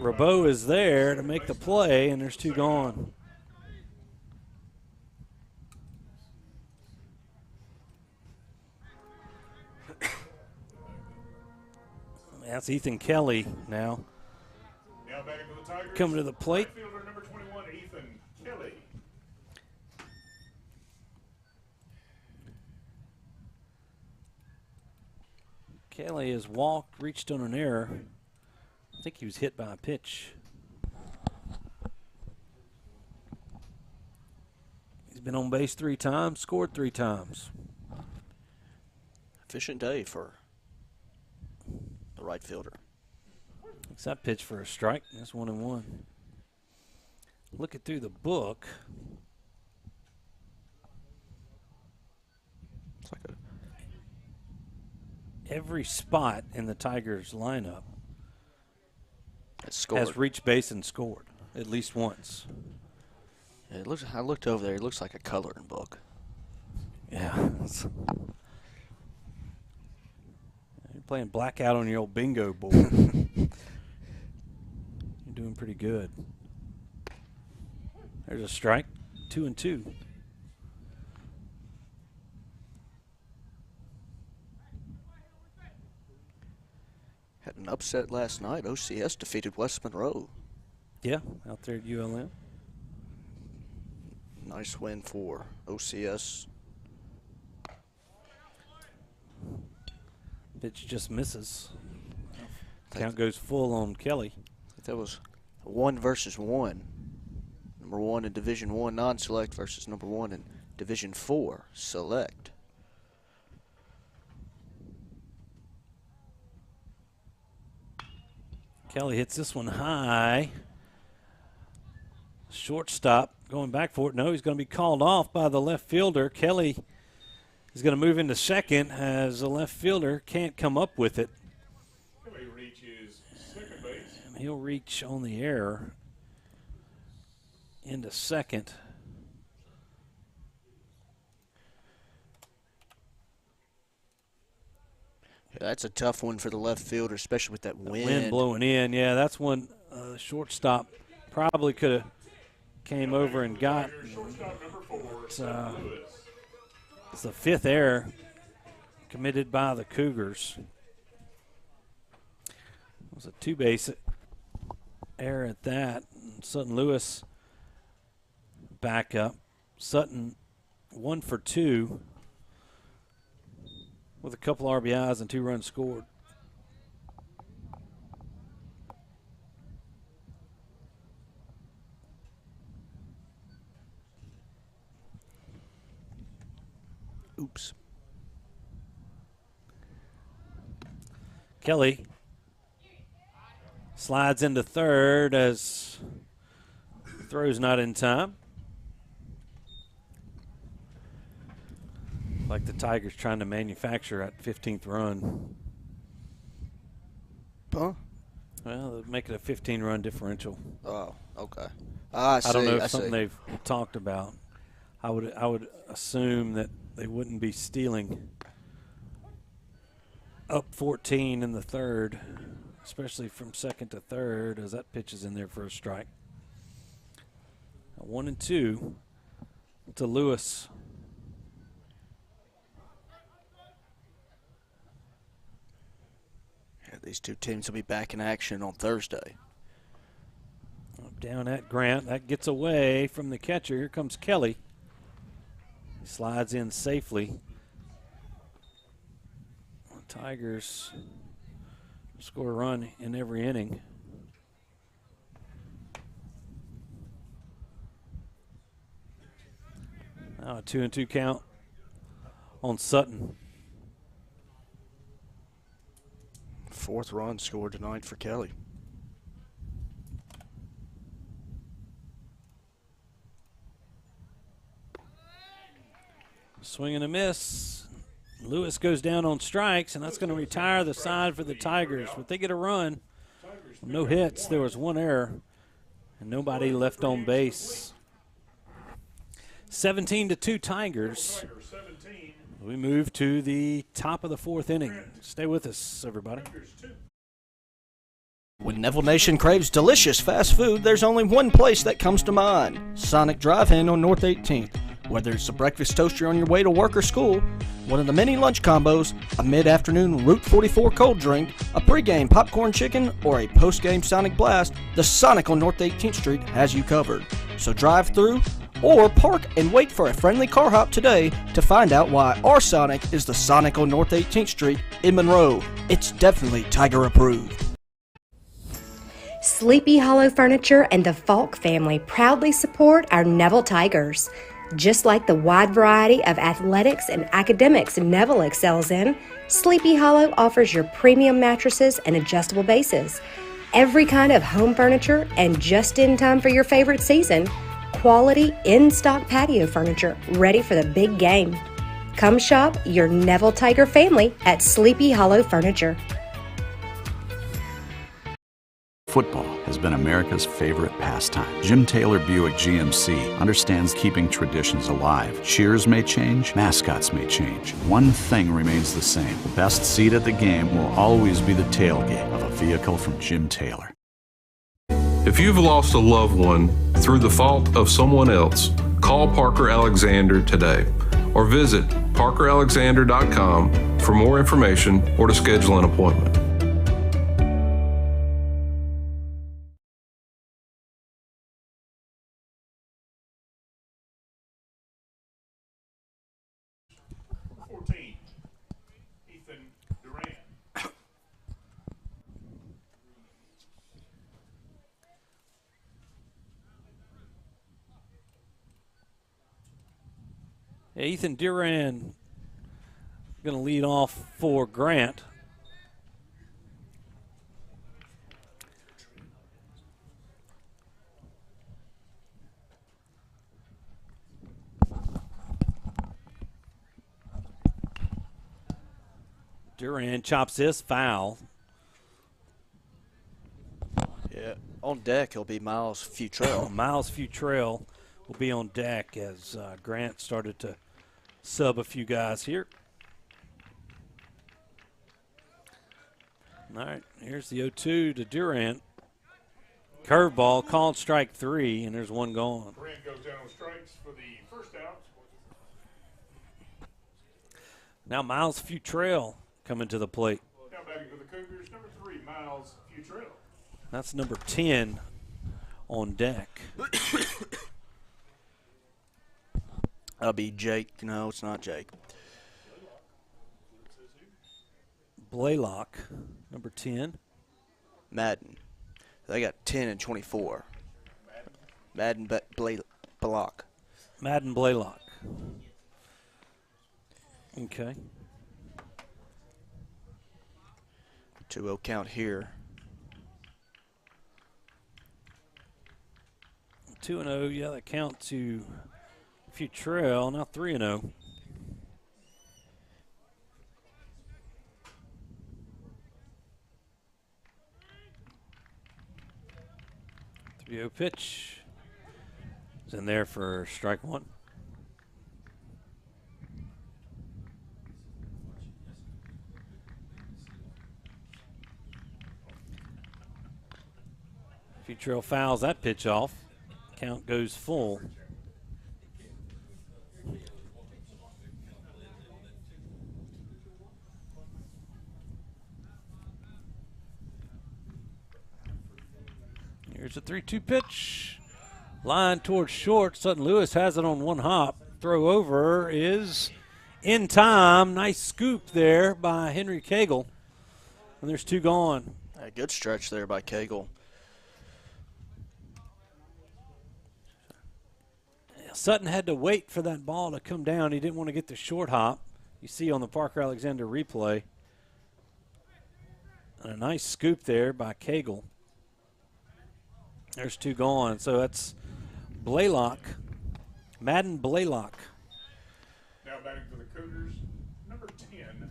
S2: Rabeau is there to make the play, and there's 2 gone. That's Ethan Kelly now.
S1: Now back into the Tigers.
S2: Coming to the plate.
S1: Right fielder number 21, Ethan Kelly.
S2: Kelly has walked, reached on an error. I think he was hit by a pitch. He's been on base 3 times, scored 3 times.
S3: Efficient day for the right fielder.
S2: Looks that pitch for a strike. That's 1-1. Looking through the book.
S3: It's like
S2: every spot in the Tigers lineup
S3: scored.
S2: Has reached base and scored at least once.
S3: It looks. I looked over there. It looks like a coloring book.
S2: Yeah. You're playing blackout on your old bingo board. You're doing pretty good. There's a strike. 2-2.
S3: Had an upset last night. OCS defeated West Monroe.
S2: Yeah, out there at ULM.
S3: Nice win for OCS.
S2: Pitch just misses. Count goes full on Kelly.
S3: That was 1 versus 1. Number 1 in Division 1 non-select versus number 1 in Division 4 select.
S2: Kelly hits this one high. Shortstop going back for it. No, he's going to be called off by the left fielder. Kelly is going to move into second as the left fielder can't come up with it.
S1: Kelly reaches second base.
S2: And he'll reach on the air into second.
S3: Yeah, that's a tough one for the left fielder, especially with that wind.
S2: Wind blowing in. Yeah, that's one shortstop probably could have came over and got. It's the 5th error committed by the Cougars. It was a 2-base error at that. Sutton Lewis back up. Sutton 1 for 2 with a couple RBIs and 2 runs scored. Oops. Kelly slides into third as throw's not in time. Like the Tigers trying to manufacture that 15th run.
S3: Huh?
S2: Well, they'll make it a 15-run differential.
S3: Oh, okay. I
S2: don't know if
S3: see.
S2: something they've talked about. I would assume that they wouldn't be stealing up 14 in the third, especially from second to third, as that pitch is in there for a strike. 1-2 to Lewis.
S3: Yeah, these two teams will be back in action on Thursday.
S2: Down at Grant. That gets away from the catcher. Here comes Kelly. He slides in safely. The Tigers score a run in every inning. Now a 2-2 count on Sutton.
S3: Fourth run scored tonight for Kelly.
S2: Swing and a miss. Lewis goes down on strikes, and that's going to retire the side for the Tigers. But they get a run. No hits. There was one error, and nobody left on base. 17-2 Tigers. We move to the top of the fourth inning. Stay with us, everybody.
S3: When Neville Nation craves delicious fast food, there's only one place that comes to mind: Sonic Drive-In on North 18th. Whether it's a breakfast toaster on your way to work or school, one of the many lunch combos, a mid-afternoon Route 44 cold drink, a pregame popcorn chicken, or a postgame Sonic Blast, the Sonic on North 18th Street has you covered. So drive through or park and wait for a friendly car hop today to find out why our Sonic is the Sonic on North 18th Street in Monroe. It's definitely Tiger approved.
S12: Sleepy Hollow Furniture and the Falk family proudly support our Neville Tigers. Just like the wide variety of athletics and academics Neville excels in, Sleepy Hollow offers your premium mattresses and adjustable bases, every kind of home furniture, and just in time for your favorite season, quality in-stock patio furniture ready for the big game. Come shop your Neville Tiger family at Sleepy Hollow Furniture.
S14: Football has been America's favorite pastime. Jim Taylor Buick GMC understands keeping traditions alive. Cheers may change, mascots may change. One thing remains the same. The best seat at the game will always be the tailgate of a vehicle from Jim Taylor.
S15: If you've lost a loved one through the fault of someone else, call Parker Alexander today or visit parkeralexander.com for more information or to schedule an appointment.
S2: Ethan Duran going to lead off for Grant. Duran chops this foul.
S3: Yeah, on deck he'll be Miles Futrell.
S2: Miles Futrell will be on deck as Grant started to sub a few guys here. All right, here's the 0-2 to Durant. Curveball called strike 3, and there's one gone.
S1: Grant goes down on strikes for the first out.
S2: Now Miles Futrell coming to the plate.
S1: Now batting for the Cougars, number 3, Miles Futrell.
S2: That's number 10 on deck.
S3: That'll be Jake. No, it's not Jake.
S2: Blaylock, number 10.
S3: Madden. They got 10 and 24. Madden Blaylock.
S2: Madden Blaylock. Okay.
S3: 2-0 count here.
S2: 2-0, yeah, that count to Futrell, now 3-0. Pitch is in there for strike 1. Futrell fouls that pitch off. Count goes full. Here's a 3-2 pitch. Line towards short. Sutton Lewis has it on one hop. Throw over is in time. Nice scoop there by Henry Cagle. And there's 2 gone.
S3: A good stretch there by Cagle.
S2: Sutton had to wait for that ball to come down. He didn't want to get the short hop. You see on the Parker Alexander replay. And a nice scoop there by Cagle. There's 2 gone. So that's Blaylock, Madden Blaylock.
S1: Now batting for the Cougars, number 10,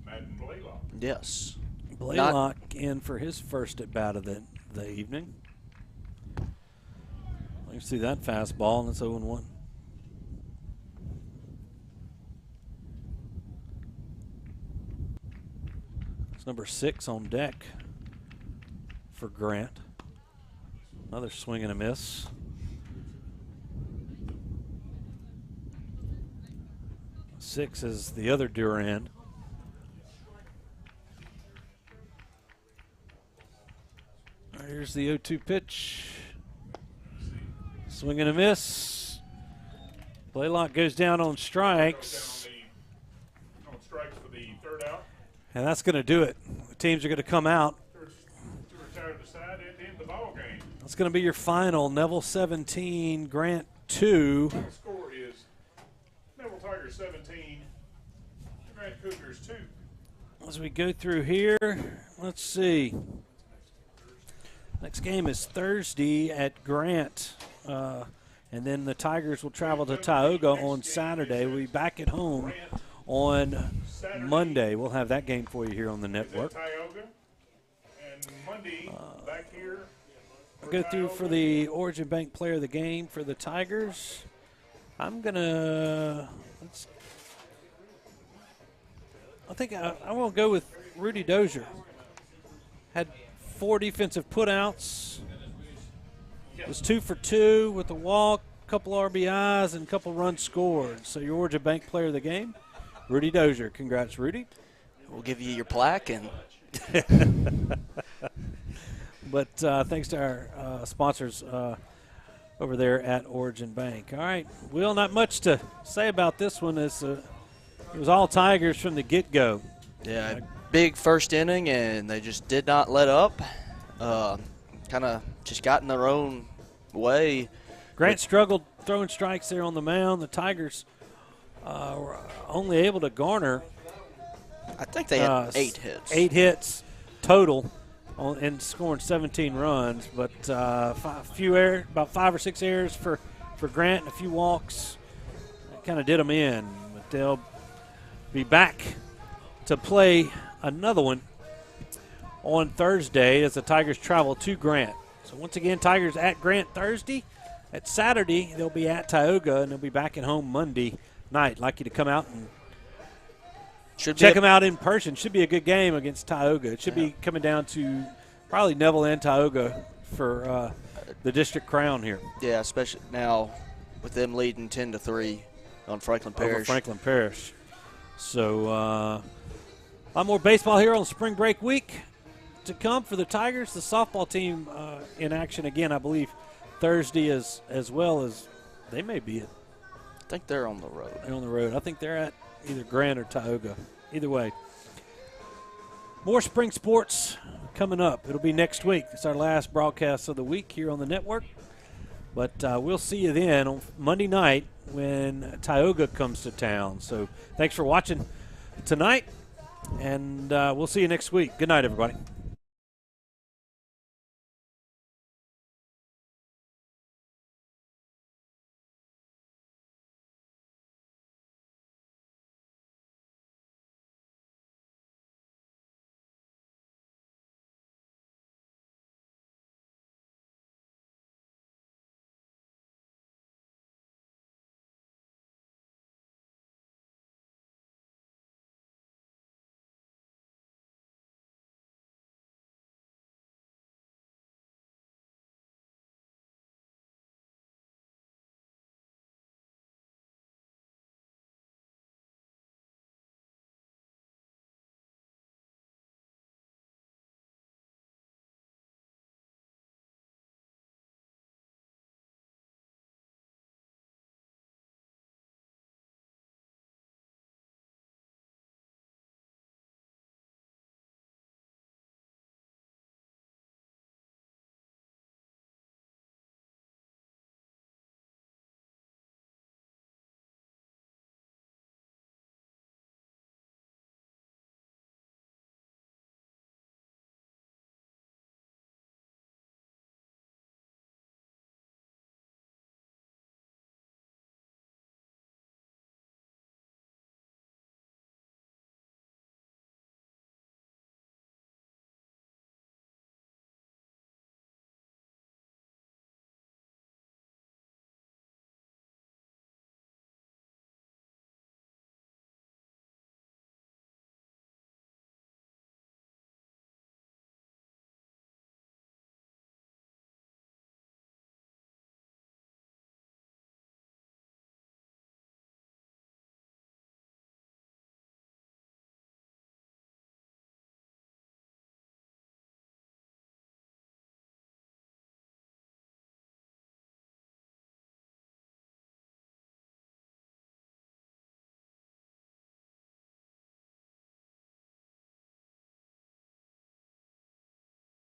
S1: Madden Blaylock.
S3: Yes.
S2: Blaylock in for his first at bat of the evening. You see that fastball, and it's 0-1. It's number 6 on deck for Grant. Another swing and a miss. Six is the other Durand. Here's the 0-2 pitch. Swing and a miss. Blaylock goes down on strikes.
S1: On strikes for the 3rd out.
S2: And that's going to do it. The teams are going to come out. That's going to be your final. Neville 17, Grant 2.
S1: The score is Neville Tigers 17, Grant Cougars 2.
S2: As we go through here, let's see. Next game is Thursday at Grant. And then the Tigers will travel to Tioga on Saturday. We'll be back at home on Monday. We'll have that game for you here on the network.
S1: Tioga. And Monday, back here.
S2: I'll go through for the Origin Bank Player of the Game for the Tigers. I'm going to I think I want to go with Rudy Dozier. Had 4 defensive putouts. Was 2 for 2 with a walk, a couple RBIs, and a couple runs scored. So your Origin Bank Player of the Game, Rudy Dozier. Congrats, Rudy.
S3: We'll give you your plaque. And
S2: But thanks to our sponsors over there at Origin Bank. All right, Will, not much to say about this one. It was all Tigers from the get-go.
S3: Yeah, big first inning, and they just did not let up. Kind of just got in their own way.
S2: Grant struggled throwing strikes there on the mound. The Tigers were only able to garner,
S3: I think they had 8 hits.
S2: 8 hits total. And scoring 17 runs, but about 5 or 6 errors for Grant and a few walks. That kind of did them in, but they'll be back to play another one on Thursday as the Tigers travel to Grant. So once again, Tigers at Grant Thursday. At Saturday, they'll be at Tioga, and they'll be back at home Monday night. I'd like you to come out and check them out in person. Should be a good game against Tioga. It should be coming down to probably Neville and Tioga for the district crown here.
S3: Yeah, especially now with them leading 10-3 on Franklin Parish.
S2: Over Franklin Parish. So a lot more baseball here on spring break week to come for the Tigers. The softball team in action again, I believe, Thursday as well as they may be at.
S3: I think they're on the road.
S2: They're on the road. I think they're at either Grant or Tioga. Either way. More spring sports coming up. It'll be next week. It's our last broadcast of the week here on the network. But we'll see you then on Monday night when Tioga comes to town. So thanks for watching tonight, and we'll see you next week. Good night, everybody.